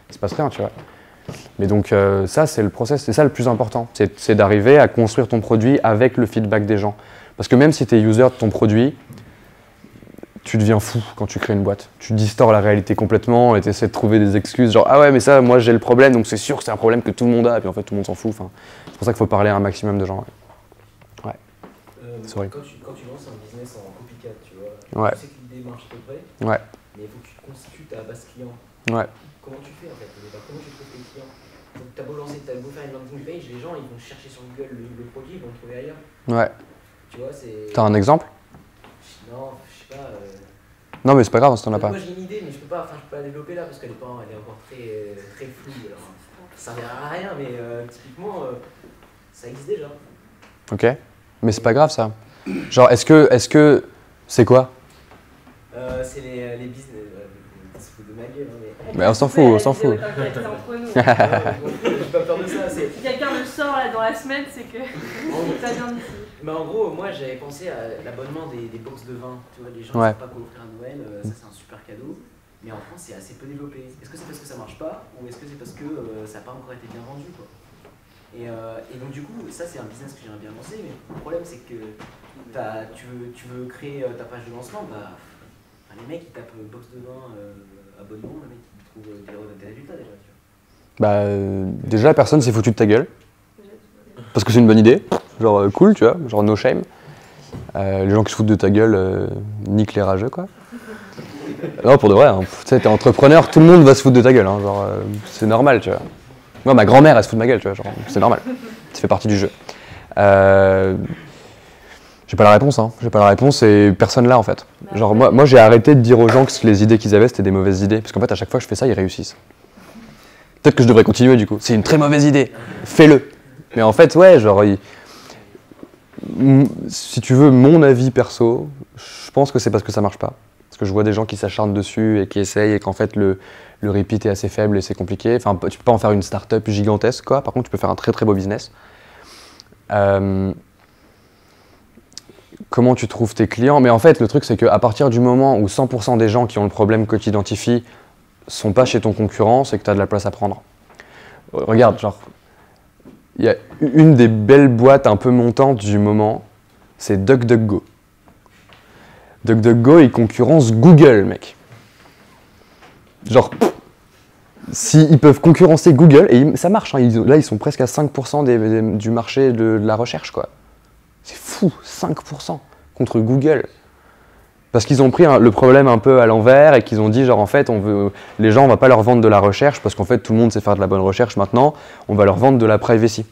ne se passe rien, tu vois. Mais donc ça, c'est le process, c'est ça le plus important, c'est d'arriver à construire ton produit avec le feedback des gens. Parce que même si tu es user de ton produit, tu deviens fou quand tu crées une boîte. Tu distors la réalité complètement et tu essaies de trouver des excuses, genre « Ah ouais, mais ça, moi j'ai le problème, donc c'est sûr que c'est un problème que tout le monde a. » Et puis en fait, tout le monde s'en fout. Enfin, c'est pour ça qu'il faut parler à un maximum de gens. Ouais. Sorry. Quand tu lances un business en copycat, tu vois, Ouais. tu sais que l'idée marche à peu près, Ouais. mais il faut que tu constitues ta base client. Ouais. Comment tu fais en fait? Comment tu trouves tes clients? T'as beau lancer, t'as beau faire une landing page, les gens ils vont chercher sur Google le produit, ils vont le trouver ailleurs. Ouais. Tu vois, c'est. T'as un exemple? Non, je sais pas. Non, mais c'est pas grave si t'en as pas. Moi j'ai une idée, mais je peux pas la développer là parce qu'elle est encore très floue. Alors, ça servira à rien, mais typiquement, ça existe déjà. Ok. Mais c'est pas grave ça. Genre, est-ce que c'est quoi? C'est les business. Ils se foutent de ma gueule, hein, Mais on s'en fout, on s'en fout. C'est entre nous. J'ai pas peur de ça. Si quelqu'un le sort là dans la semaine, c'est que ça vient d'ici. Mais en gros, moi j'avais pensé à l'abonnement des box de vin. Tu vois, les gens ne Ouais. savent pas quoi offrir à Noël, ça c'est un super cadeau. Mais en France, c'est assez peu développé. Est-ce que c'est parce que ça marche pas ou est-ce que c'est parce que ça n'a pas encore été bien vendu, quoi? Et donc du coup, ça c'est un business que j'aimerais bien lancer, mais le problème c'est que tu veux créer ta page de lancement, les mecs ils tapent box de vin, abonnement, le mec il trouve des résultats déjà, tu vois. Déjà, personne s'est foutu de ta gueule. Parce que c'est une bonne idée. Genre cool, tu vois, genre no shame. Les gens qui se foutent de ta gueule niquent les rageux, quoi. Non, pour de vrai, hein, tu sais, t'es entrepreneur, tout le monde va se foutre de ta gueule, hein, genre, c'est normal, tu vois. Moi, ma grand-mère, elle se fout de ma gueule, tu vois, genre, c'est normal. Ça fait partie du jeu. J'ai pas la réponse, hein. J'ai pas la réponse et personne là, en fait. Genre, moi j'ai arrêté de dire aux gens que les idées qu'ils avaient, c'était des mauvaises idées. Parce qu'en fait, à chaque fois que je fais ça, ils réussissent. Peut-être que je devrais continuer, du coup. C'est une très mauvaise idée. Fais-le. Mais en fait, ouais, genre, si tu veux mon avis perso, je pense que c'est parce que ça marche pas. Parce que je vois des gens qui s'acharnent dessus et qui essayent et qu'en fait le repeat est assez faible et c'est compliqué. Enfin, tu peux pas en faire une start-up gigantesque, quoi. Par contre, tu peux faire un très très beau business. Comment tu trouves tes clients? Mais en fait, le truc, c'est qu'à partir du moment où 100% des gens qui ont le problème que tu identifies sont pas chez ton concurrent, c'est que tu as de la place à prendre. Regarde, genre, il y a une des belles boîtes un peu montantes du moment, c'est DuckDuckGo. DuckDuckGo, il concurrence Google, mec. Genre, s'ils peuvent concurrencer Google, et ça marche, hein, là ils sont presque à 5% du marché de la recherche, quoi. C'est fou, 5% contre Google. Parce qu'ils ont pris le problème un peu à l'envers et qu'ils ont dit, genre en fait, les gens, on va pas leur vendre de la recherche parce qu'en fait tout le monde sait faire de la bonne recherche maintenant, on va leur vendre de la privacy.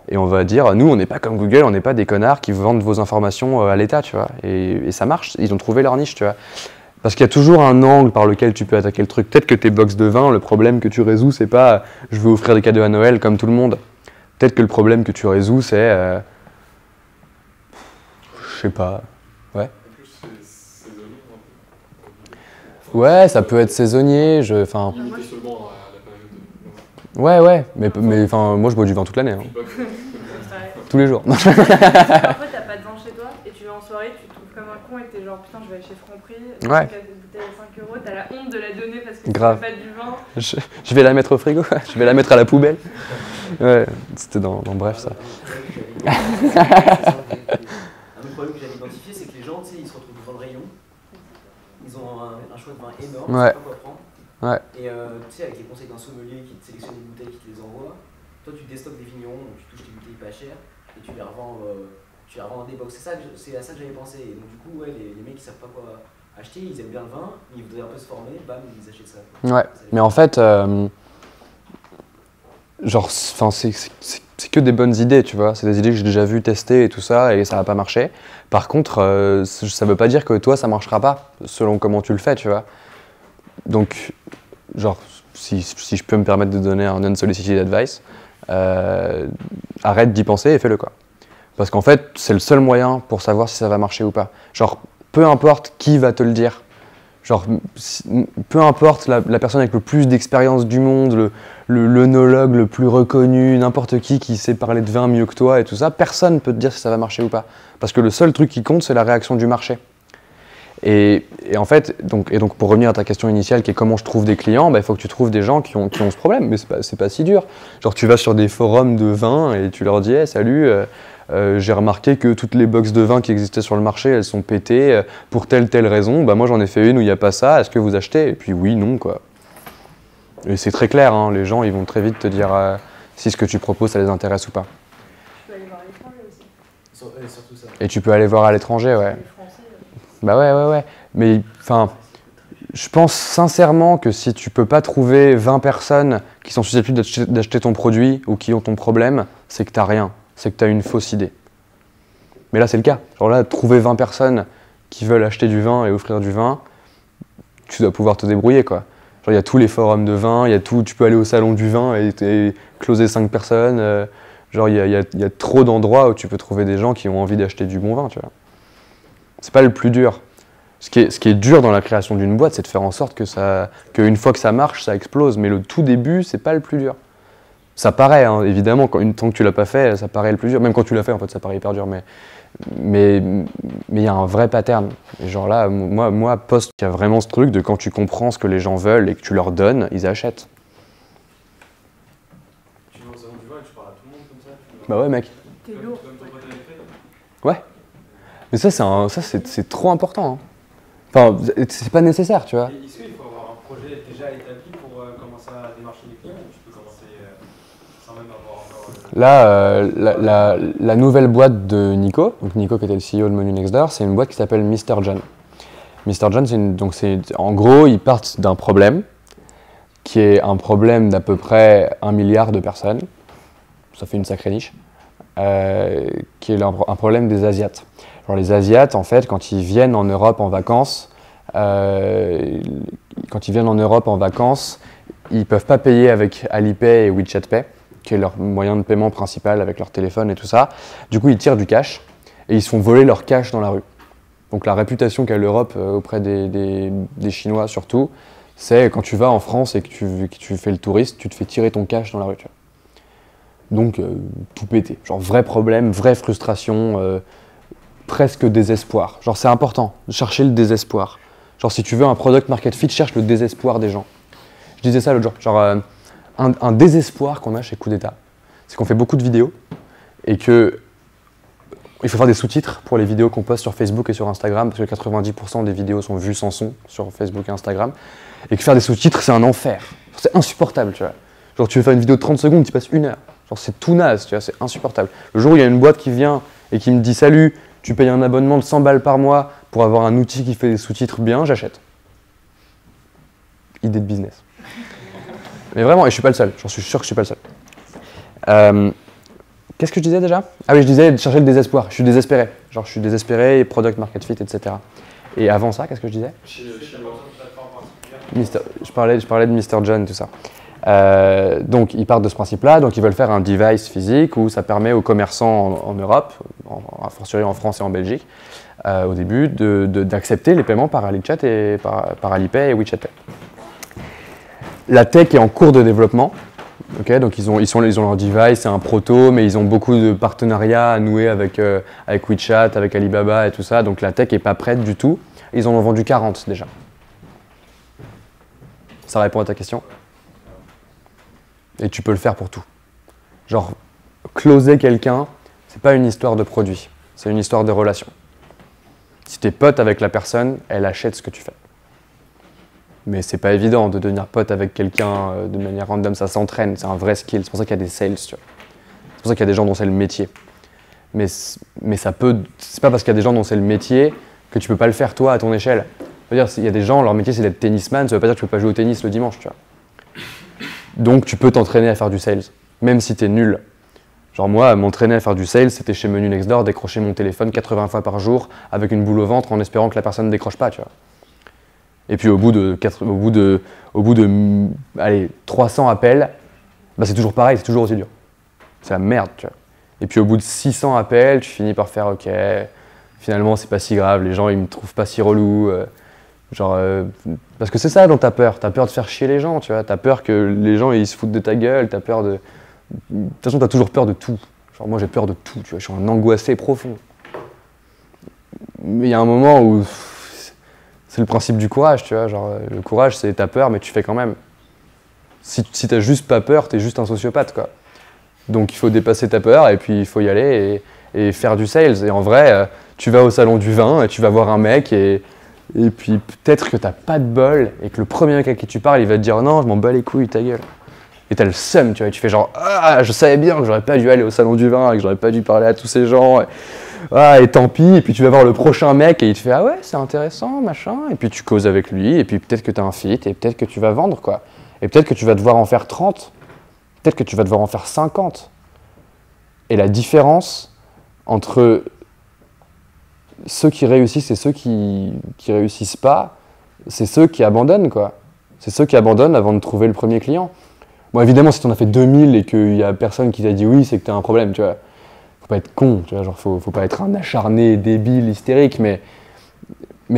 Et on va dire, nous on n'est pas comme Google, on n'est pas des connards qui vendent vos informations à l'État, tu vois. Et ça marche, ils ont trouvé leur niche, tu vois. Parce qu'il y a toujours un angle par lequel tu peux attaquer le truc. Peut-être que tes box de vin, le problème que tu résous, c'est pas je veux offrir des cadeaux à Noël comme tout le monde. Peut-être que le problème que tu résous, c'est je sais pas. Ouais. Ouais, ça peut être saisonnier. Limité seulement à la période. Ouais, mais moi je bois du vin toute l'année. Hein. Tous les jours. Parfois, t'as pas de vin chez toi et tu vas en soirée, tu te trouves comme un con et t'es genre putain, je vais aller chez Franprix, Ouais. une bouteille à 5 €, t'as la honte de la donner parce que Grave. tu fais pas du vin. Je vais la mettre au frigo, je vais la mettre à la poubelle. Ouais, c'était dans Bref ça. Un autre problème que j'avais identifié, c'est que les gens, tu sais, ils se retrouvent devant le rayon, ils ont un choix de vin énorme, Ouais. ils savent pas quoi prendre. Ouais. Et tu sais, avec les conseils d'un sommelier qui te sélectionne les bouteilles, qui te les envoie, toi tu déstockes des vignerons, donc tu touches tes bouteilles pas chères et tu les revends dans des box. C'est à ça que j'avais pensé. Et donc du coup, ouais, les mecs qui savent pas quoi acheter, ils aiment bien le vin, ils voudraient un peu se former, bam, ils achètent ça. Quoi. Ouais, mais en fait, genre, c'est que des bonnes idées, tu vois. C'est des idées que j'ai déjà vues tester et tout ça, et ça va pas marcher. Par contre, ça veut pas dire que toi, ça marchera pas, selon comment tu le fais, tu vois. Donc, genre, si je peux me permettre de donner un unsolicited advice, arrête d'y penser et fais-le, quoi. Parce qu'en fait, c'est le seul moyen pour savoir si ça va marcher ou pas. Genre, peu importe qui va te le dire. Genre, peu importe la personne avec le plus d'expérience du monde, l'œnologue le plus reconnu, n'importe qui sait parler de vin mieux que toi et tout ça, personne ne peut te dire si ça va marcher ou pas. Parce que le seul truc qui compte, c'est la réaction du marché. Et en fait, donc pour revenir à ta question initiale qui est comment je trouve des clients, bah, il faut que tu trouves des gens qui ont ce problème, mais c'est pas si dur. Genre tu vas sur des forums de vin et tu leur dis hey, « Salut, j'ai remarqué que toutes les box de vin qui existaient sur le marché, elles sont pétées pour telle raison. Bah, moi j'en ai fait une où il n'y a pas ça, est-ce que vous achetez ?» Et puis oui, non quoi. Et c'est très clair, hein, les gens ils vont très vite te dire si ce que tu proposes ça les intéresse ou pas. Tu peux aller voir à l'étranger aussi. Surtout ça. Et tu peux aller voir à l'étranger, ouais. Les Français, Bah ouais. Mais enfin, je pense sincèrement que si tu peux pas trouver 20 personnes qui sont susceptibles d'acheter ton produit ou qui ont ton problème, c'est que t'as rien, c'est que t'as une fausse idée. Mais là c'est le cas. Genre là, trouver 20 personnes qui veulent acheter du vin et offrir du vin, tu dois pouvoir te débrouiller quoi. Genre il y a tous les forums de vin, il y a tout, tu peux aller au salon du vin et closer 5 personnes. Genre il y a trop d'endroits où tu peux trouver des gens qui ont envie d'acheter du bon vin, tu vois. C'est pas le plus dur. Ce qui est dur dans la création d'une boîte, c'est de faire en sorte qu'une fois que ça marche, ça explose. Mais le tout début, c'est pas le plus dur. Ça paraît, hein, évidemment, tant que tu l'as pas fait, ça paraît le plus dur. Même quand tu l'as fait, en fait, ça paraît hyper dur. Mais il y a un vrai pattern. Et genre là, moi, Post, il y a vraiment ce truc de quand tu comprends ce que les gens veulent et que tu leur donnes, ils achètent. Tu vas au salon du vin et tu parles à tout le monde comme ça. Bah ouais, mec. t'es lourd. Comme ton pote avait fait. Ouais. Mais ça, c'est trop important. Hein. Enfin, c'est pas nécessaire, tu vois. Et est-ce qu'il faut avoir un projet déjà établi pour commencer à démarcher les clients ou tu peux commencer sans même avoir encore... Là, la nouvelle boîte de Nico, donc Nico qui était le CEO de Menu Next Door, c'est une boîte qui s'appelle Mr. John. Mr. John, en gros, ils partent d'un problème qui est un problème d'à peu près 1 milliard de personnes, ça fait une sacrée niche, qui est un problème des Asiates. Alors les Asiates, en fait, quand ils viennent en Europe en vacances, ils peuvent pas payer avec Alipay et WeChat Pay, qui est leur moyen de paiement principal avec leur téléphone et tout ça. Du coup, ils tirent du cash et ils se font voler leur cash dans la rue. Donc la réputation qu'a l'Europe auprès des Chinois surtout, c'est quand tu vas en France et que tu fais le touriste, tu te fais tirer ton cash dans la rue. Tu vois. Donc tout péter. Genre vrai problème, vraie frustration, presque désespoir. Genre c'est important de chercher le désespoir. Genre si tu veux un product market fit, cherche le désespoir des gens. Je disais ça l'autre jour. Genre un désespoir qu'on a chez Coup d'État, c'est qu'on fait beaucoup de vidéos et que il faut faire des sous-titres pour les vidéos qu'on poste sur Facebook et sur Instagram, parce que 90% des vidéos sont vues sans son sur Facebook et Instagram. Et que faire des sous-titres, c'est un enfer. C'est insupportable, tu vois. Genre, tu veux faire une vidéo de 30 secondes, tu passes 1 heure. Genre, c'est tout naze, tu vois, c'est insupportable. Le jour où il y a une boîte qui vient et qui me dit « Salut, tu payes un abonnement de 100 balles par mois pour avoir un outil qui fait des sous-titres bien, j'achète. » Idée de business. Mais vraiment, et je suis pas le seul, j'en suis sûr que je suis pas le seul. Qu'est-ce que je disais déjà? Ah oui, je disais de chercher le désespoir. Je suis désespéré. Genre, je suis désespéré, product market fit, etc. Et avant ça, qu'est-ce que je disais? Je parlais de Mr. John, tout ça. Donc, ils partent de ce principe-là. Donc, ils veulent faire un device physique où ça permet aux commerçants en Europe, a fortiori en France et en Belgique, au début, d'accepter les paiements par AliChat et par Alipay et WeChat Pay. La tech est en cours de développement. Okay, donc ils ont leur device, c'est un proto, mais ils ont beaucoup de partenariats à nouer avec WeChat, avec Alibaba et tout ça, donc la tech n'est pas prête du tout. Ils en ont vendu 40 déjà. Ça répond à ta question? Et tu peux le faire pour tout. Genre, closer quelqu'un, c'est pas une histoire de produit, c'est une histoire de relation. Si tu es pote avec la personne, elle achète ce que tu fais. Mais c'est pas évident de devenir pote avec quelqu'un de manière random, ça s'entraîne, c'est un vrai skill, c'est pour ça qu'il y a des sales, tu vois. C'est pour ça qu'il y a des gens dont c'est le métier. Mais ça peut, c'est pas parce qu'il y a des gens dont c'est le métier que tu peux pas le faire toi à ton échelle. Je veux dire, il y a des gens, leur métier c'est d'être tennisman, ça veut pas dire que tu peux pas jouer au tennis le dimanche, tu vois. Donc tu peux t'entraîner à faire du sales, même si t'es nul. Genre moi, m'entraîner à faire du sales, c'était chez Menu Next Door, décrocher mon téléphone 80 fois par jour avec une boule au ventre en espérant que la personne ne décroche pas, tu vois. Et puis au bout de 300 appels, bah c'est toujours pareil, c'est toujours aussi dur. C'est la merde, tu vois. Et puis au bout de 600 appels, tu finis par faire ok, finalement c'est pas si grave, les gens ils me trouvent pas si relou. Parce que c'est ça dont t'as peur de faire chier les gens, tu vois. T'as peur que les gens ils se foutent de ta gueule, t'as peur de... De toute façon t'as toujours peur de tout. Genre moi j'ai peur de tout, tu vois, je suis un angoissé profond. Mais il y a un moment où... C'est le principe du courage, tu vois, genre le courage c'est t'as peur mais tu fais quand même. Si t'as juste pas peur, t'es juste un sociopathe, quoi. Donc il faut dépasser ta peur et puis il faut y aller et faire du sales. Et en vrai, tu vas au salon du vin et tu vas voir un mec et puis peut-être que t'as pas de bol et que le premier mec à qui tu parles, il va te dire non, je m'en bats les couilles, ta gueule. Et t'as le seum, tu vois, et tu fais genre ah, je savais bien que j'aurais pas dû aller au salon du vin et que j'aurais pas dû parler à tous ces gens. Et tant pis, et puis tu vas voir le prochain mec et il te fait ah ouais c'est intéressant machin, et puis tu causes avec lui et puis peut-être que tu as un fit et peut-être que tu vas vendre quoi, et peut-être que tu vas devoir en faire 30, peut-être que tu vas devoir en faire 50. Et la différence entre ceux qui réussissent et ceux qui réussissent pas, c'est ceux qui abandonnent quoi, c'est ceux qui abandonnent avant de trouver le premier client. Bon évidemment si tu en as fait 2000 et qu'il y a personne qui t'a dit oui, c'est que tu as un problème, tu vois. Faut pas être con, tu vois, genre faut pas être un acharné, débile, hystérique, mais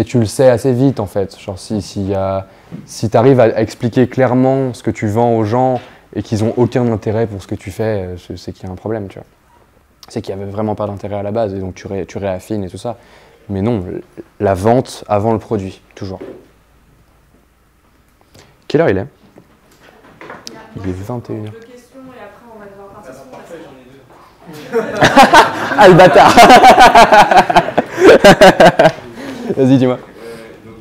tu le sais assez vite en fait. Genre si tu arrives à expliquer clairement ce que tu vends aux gens et qu'ils ont aucun intérêt pour ce que tu fais, c'est qu'il y a un problème, tu vois. C'est qu'il y avait vraiment pas d'intérêt à la base et donc tu réaffines et tout ça. Mais non, la vente avant le produit, toujours. Quelle heure il est? Il est 21h. Ah le bâtard. Vas-y, dis-moi. Donc,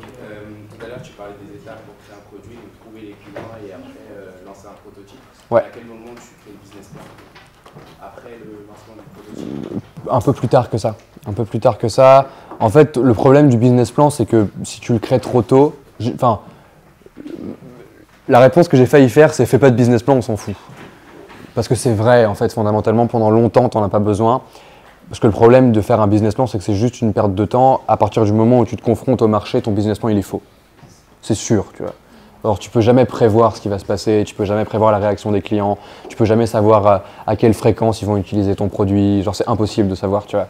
tout à l'heure, tu parlais des étapes pour créer un produit, donc trouver les clients et après lancer un prototype. Ouais. À quel moment tu fais le business plan? Après le lancement du prototype? Un peu plus tard que ça. Un peu plus tard que ça. En fait, le problème du business plan, c'est que si tu le crées trop tôt, la réponse que j'ai failli faire, c'est fais pas de business plan, on s'en fout. Parce que c'est vrai, en fait, fondamentalement, pendant longtemps, tu n'en as pas besoin. Parce que le problème de faire un business plan, c'est que c'est juste une perte de temps. À partir du moment où tu te confrontes au marché, ton business plan, il est faux. C'est sûr, tu vois. Alors, tu peux jamais prévoir ce qui va se passer, tu peux jamais prévoir la réaction des clients, tu peux jamais savoir à quelle fréquence ils vont utiliser ton produit. Genre, c'est impossible de savoir, tu vois.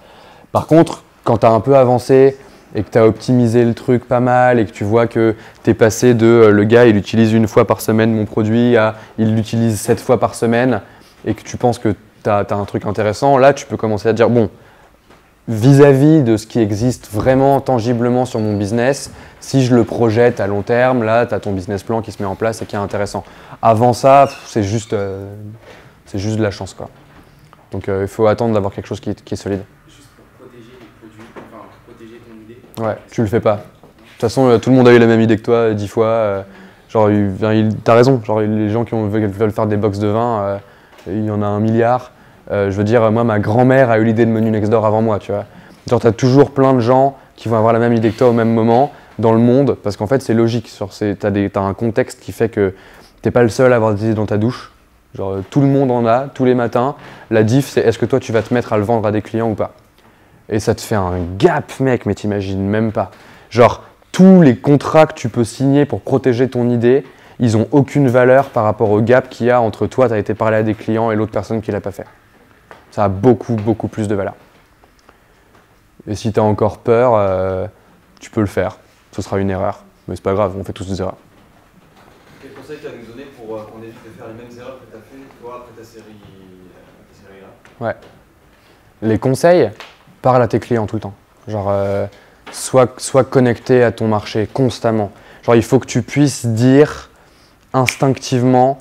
Par contre, quand tu as un peu avancé et que tu as optimisé le truc pas mal et que tu vois que tu es passé de le gars il utilise 1 fois par semaine mon produit à il l'utilise 7 fois par semaine et que tu penses que tu as un truc intéressant, là tu peux commencer à te dire bon, vis-à-vis de ce qui existe vraiment tangiblement sur mon business, si je le projette à long terme, là tu as ton business plan qui se met en place et qui est intéressant. Avant ça, c'est juste de la chance quoi. Donc il faut attendre d'avoir quelque chose qui est solide. Juste pour protéger les produits, enfin pour protéger ton idée. Ouais, tu le fais pas. De toute façon, tout le monde a eu la même idée que toi 10 fois. Genre, t'as raison. Genre, les gens qui veulent faire des box de vin, il y en a 1 milliard. Je veux dire, moi, ma grand-mère a eu l'idée de Menu Next Door avant moi, tu vois. Genre, t'as toujours plein de gens qui vont avoir la même idée que toi au même moment dans le monde, parce qu'en fait, c'est logique. T'as un contexte qui fait que t'es pas le seul à avoir des idées dans ta douche. Genre, tout le monde en a, tous les matins. La diff, c'est est-ce que toi, tu vas te mettre à le vendre à des clients ou pas? Et ça te fait un gap, mec, mais t'imagines même pas. Genre, tous les contrats que tu peux signer pour protéger ton idée, ils ont aucune valeur par rapport au gap qu'il y a entre toi, tu as été parlé à des clients et l'autre personne qui l'a pas fait. Ça a beaucoup, beaucoup plus de valeur. Et si tu as encore peur, tu peux le faire. Ce sera une erreur, mais c'est pas grave, on fait tous des erreurs. Quel conseil tu as à nous donner pour qu'on évite de faire les mêmes erreurs que tu as fait toi après ta série là? Ouais. Les conseils, parle à tes clients tout le temps. Genre, sois connecté à ton marché constamment. Genre, il faut que tu puisses dire instinctivement,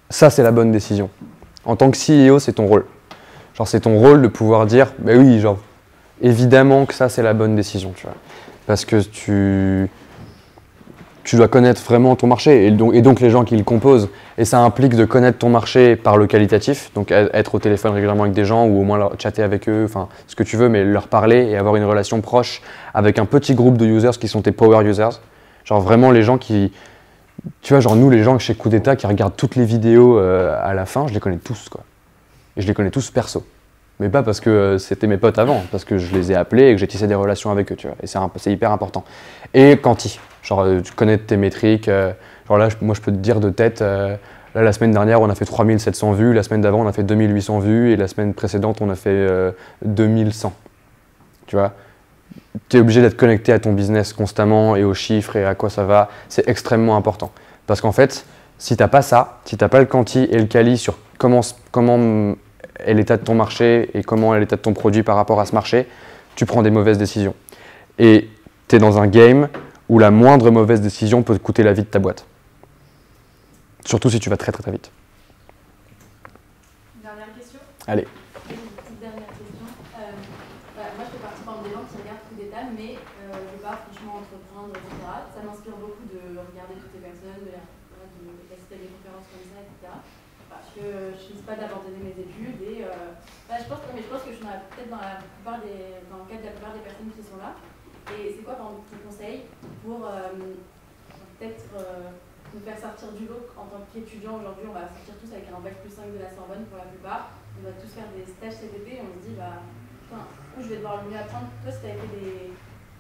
ça c'est la bonne décision. En tant que CEO, c'est ton rôle. Genre, c'est ton rôle de pouvoir dire, bah oui, genre, évidemment que ça c'est la bonne décision, tu vois. Parce que tu dois connaître vraiment ton marché et donc les gens qui le composent. Et ça implique de connaître ton marché par le qualitatif, donc être au téléphone régulièrement avec des gens ou au moins chatter avec eux, enfin ce que tu veux, mais leur parler et avoir une relation proche avec un petit groupe de users qui sont tes power users. Genre vraiment les gens qui, tu vois, genre nous les gens chez Coup d'État qui regardent toutes les vidéos à la fin, je les connais tous quoi. Et je les connais tous perso. Mais pas parce que c'était mes potes avant, parce que je les ai appelés et que j'ai tissé des relations avec eux, tu vois. Et c'est hyper important. Et quanti, genre tu connais tes métriques. Genre là, moi je peux te dire de tête, là la semaine dernière on a fait 3700 vues, la semaine d'avant on a fait 2800 vues et la semaine précédente on a fait 2100. Tu vois, tu es obligé d'être connecté à ton business constamment et aux chiffres et à quoi ça va, c'est extrêmement important. Parce qu'en fait, si tu n'as pas ça, si tu n'as pas le quanti et le quali sur comment est l'état de ton marché et comment est l'état de ton produit par rapport à ce marché, tu prends des mauvaises décisions. Et tu es dans un game où la moindre mauvaise décision peut te coûter la vie de ta boîte. Surtout si tu vas très très très vite. Dernière question. Allez. Une petite dernière question. Moi je fais partie des gens qui regardent Coup d'État, mais je ne veux pas franchement entreprendre, etc. Ça m'inspire beaucoup de regarder toutes ces personnes, d'assister à des conférences comme ça, etc. Parce que je ne risque pas d'abandonner mes études et je pense que je suis peut-être dans le cas de la plupart des personnes qui sont là. Et c'est quoi par exemple ton conseil pour peut-être nous faire sortir du lot en tant qu'étudiant aujourd'hui? On va sortir tous avec un bac plus 5 de la Sorbonne pour la plupart. On va tous faire des stages cet été et on se dit putain, où je vais devoir le mieux apprendre. Toi si tu avais fait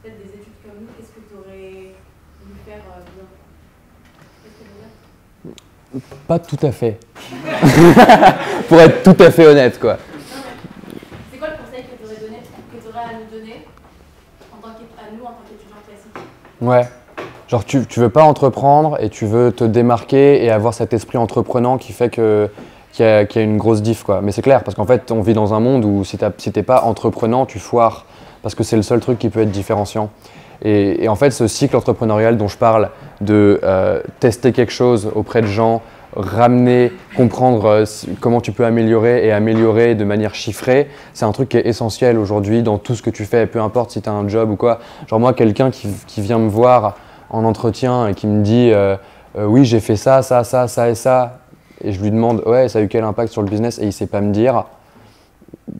peut-être des études comme nous, qu'est-ce que tu aurais voulu faire bien? Qu'est-ce que tu veux dire? Pas tout à fait. Pour être tout à fait honnête quoi. C'est quoi le conseil que tu aurais à nous donner en tant qu'étudiant classique? Ouais. Genre tu veux pas entreprendre et tu veux te démarquer et avoir cet esprit entreprenant qui fait qu'il y a une grosse diff quoi. Mais c'est clair parce qu'en fait on vit dans un monde où si t'es pas entreprenant tu foires parce que c'est le seul truc qui peut être différenciant. Et en fait ce cycle entrepreneurial dont je parle de tester quelque chose auprès de gens, ramener, comprendre comment tu peux améliorer de manière chiffrée, c'est un truc qui est essentiel aujourd'hui dans tout ce que tu fais, peu importe si tu as un job ou quoi. Genre moi quelqu'un qui vient me voir en entretien et qui me dit oui j'ai fait ça et ça et je lui demande ouais ça a eu quel impact sur le business et il sait pas me dire,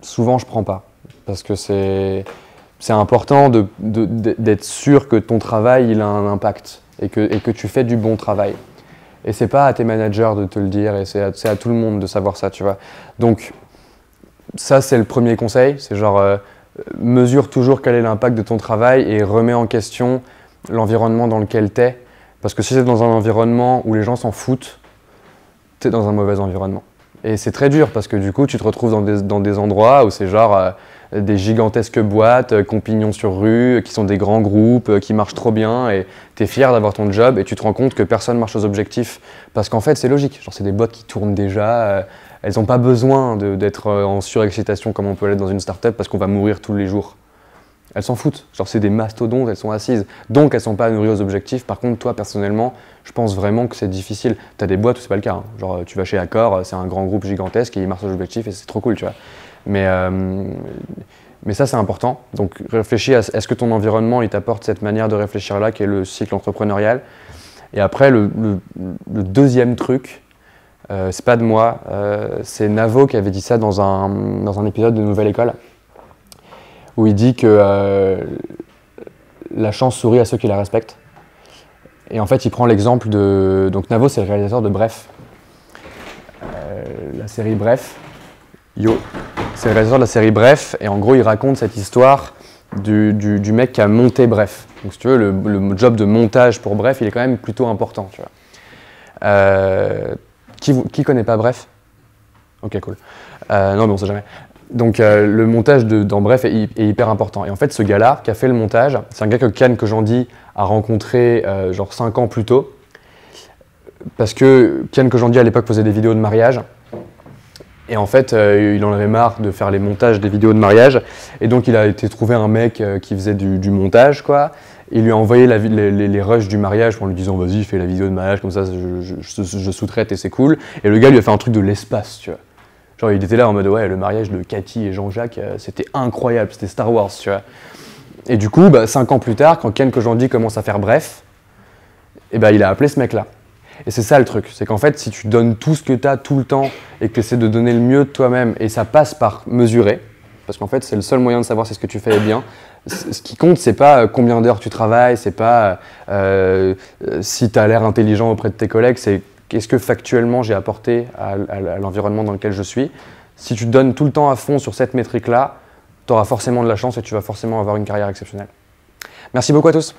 souvent je prends pas parce que c'est important d'être sûr que ton travail il a un impact et que tu fais du bon travail. Et c'est pas à tes managers de te le dire et c'est à tout le monde de savoir ça, tu vois. Donc ça c'est le premier conseil, c'est genre mesure toujours quel est l'impact de ton travail et remets en question l'environnement dans lequel tu es. Parce que si c'est dans un environnement où les gens s'en foutent, tu es dans un mauvais environnement. Et c'est très dur parce que du coup, tu te retrouves dans des endroits où c'est genre des gigantesques boîtes, qui ont pignon sur rue, qui sont des grands groupes, qui marchent trop bien et tu es fier d'avoir ton job et tu te rends compte que personne marche aux objectifs. Parce qu'en fait, c'est logique. Genre, c'est des boîtes qui tournent déjà. Elles n'ont pas besoin d'être en surexcitation comme on peut l'être dans une start-up parce qu'on va mourir tous les jours. Elles s'en foutent. Genre, c'est des mastodontes, elles sont assises. Donc, elles ne sont pas nourries aux objectifs. Par contre, toi, personnellement, je pense vraiment que c'est difficile. Tu as des boîtes où c'est pas le cas. Hein. Genre, tu vas chez Accor, c'est un grand groupe gigantesque et ils marchent aux objectifs et c'est trop cool, tu vois. Mais ça, c'est important. Donc, réfléchis à est-ce que ton environnement, il t'apporte cette manière de réfléchir-là, qui est le cycle entrepreneurial. Et après, le deuxième truc, c'est pas de moi, c'est Navo qui avait dit ça dans un épisode de Nouvelle École, où il dit que la chance sourit à ceux qui la respectent. Et en fait, il prend l'exemple de... Donc Navo, c'est le réalisateur de Bref. La série Bref. C'est le réalisateur de la série Bref. Et en gros, il raconte cette histoire du mec qui a monté Bref. Donc si tu veux, le job de montage pour Bref, il est quand même plutôt important. Tu vois. Qui connaît pas Bref? Ok, cool. Non, mais on sait jamais. Donc le montage dans Bref est hyper important. Et en fait, ce gars-là qui a fait le montage, c'est un gars que Kian Kojandi a rencontré genre 5 ans plus tôt. Parce que Kian Kojandi à l'époque faisait des vidéos de mariage. Et en fait, il en avait marre de faire les montages des vidéos de mariage. Et donc il a été trouver un mec qui faisait du montage, quoi. Il lui a envoyé les rushs du mariage en lui disant vas-y, fais la vidéo de mariage, comme ça je sous-traite et c'est cool. Et le gars lui a fait un truc de l'espace, tu vois. Genre il était là en mode ouais, le mariage de Cathy et Jean-Jacques, c'était incroyable, c'était Star Wars, tu vois. Et du coup, 5 ans plus tard, quand Kian Kojandi commence à faire Bref, et il a appelé ce mec-là. Et c'est ça le truc, c'est qu'en fait, si tu donnes tout ce que tu as tout le temps et que tu essaies de donner le mieux de toi-même, et ça passe par mesurer, parce qu'en fait, c'est le seul moyen de savoir si ce que tu fais est bien. Ce qui compte, c'est pas combien d'heures tu travailles, c'est pas si tu as l'air intelligent auprès de tes collègues, c'est qu'est-ce que factuellement j'ai apporté à l'environnement dans lequel je suis. Si tu te donnes tout le temps à fond sur cette métrique-là, tu auras forcément de la chance et tu vas forcément avoir une carrière exceptionnelle. Merci beaucoup à tous.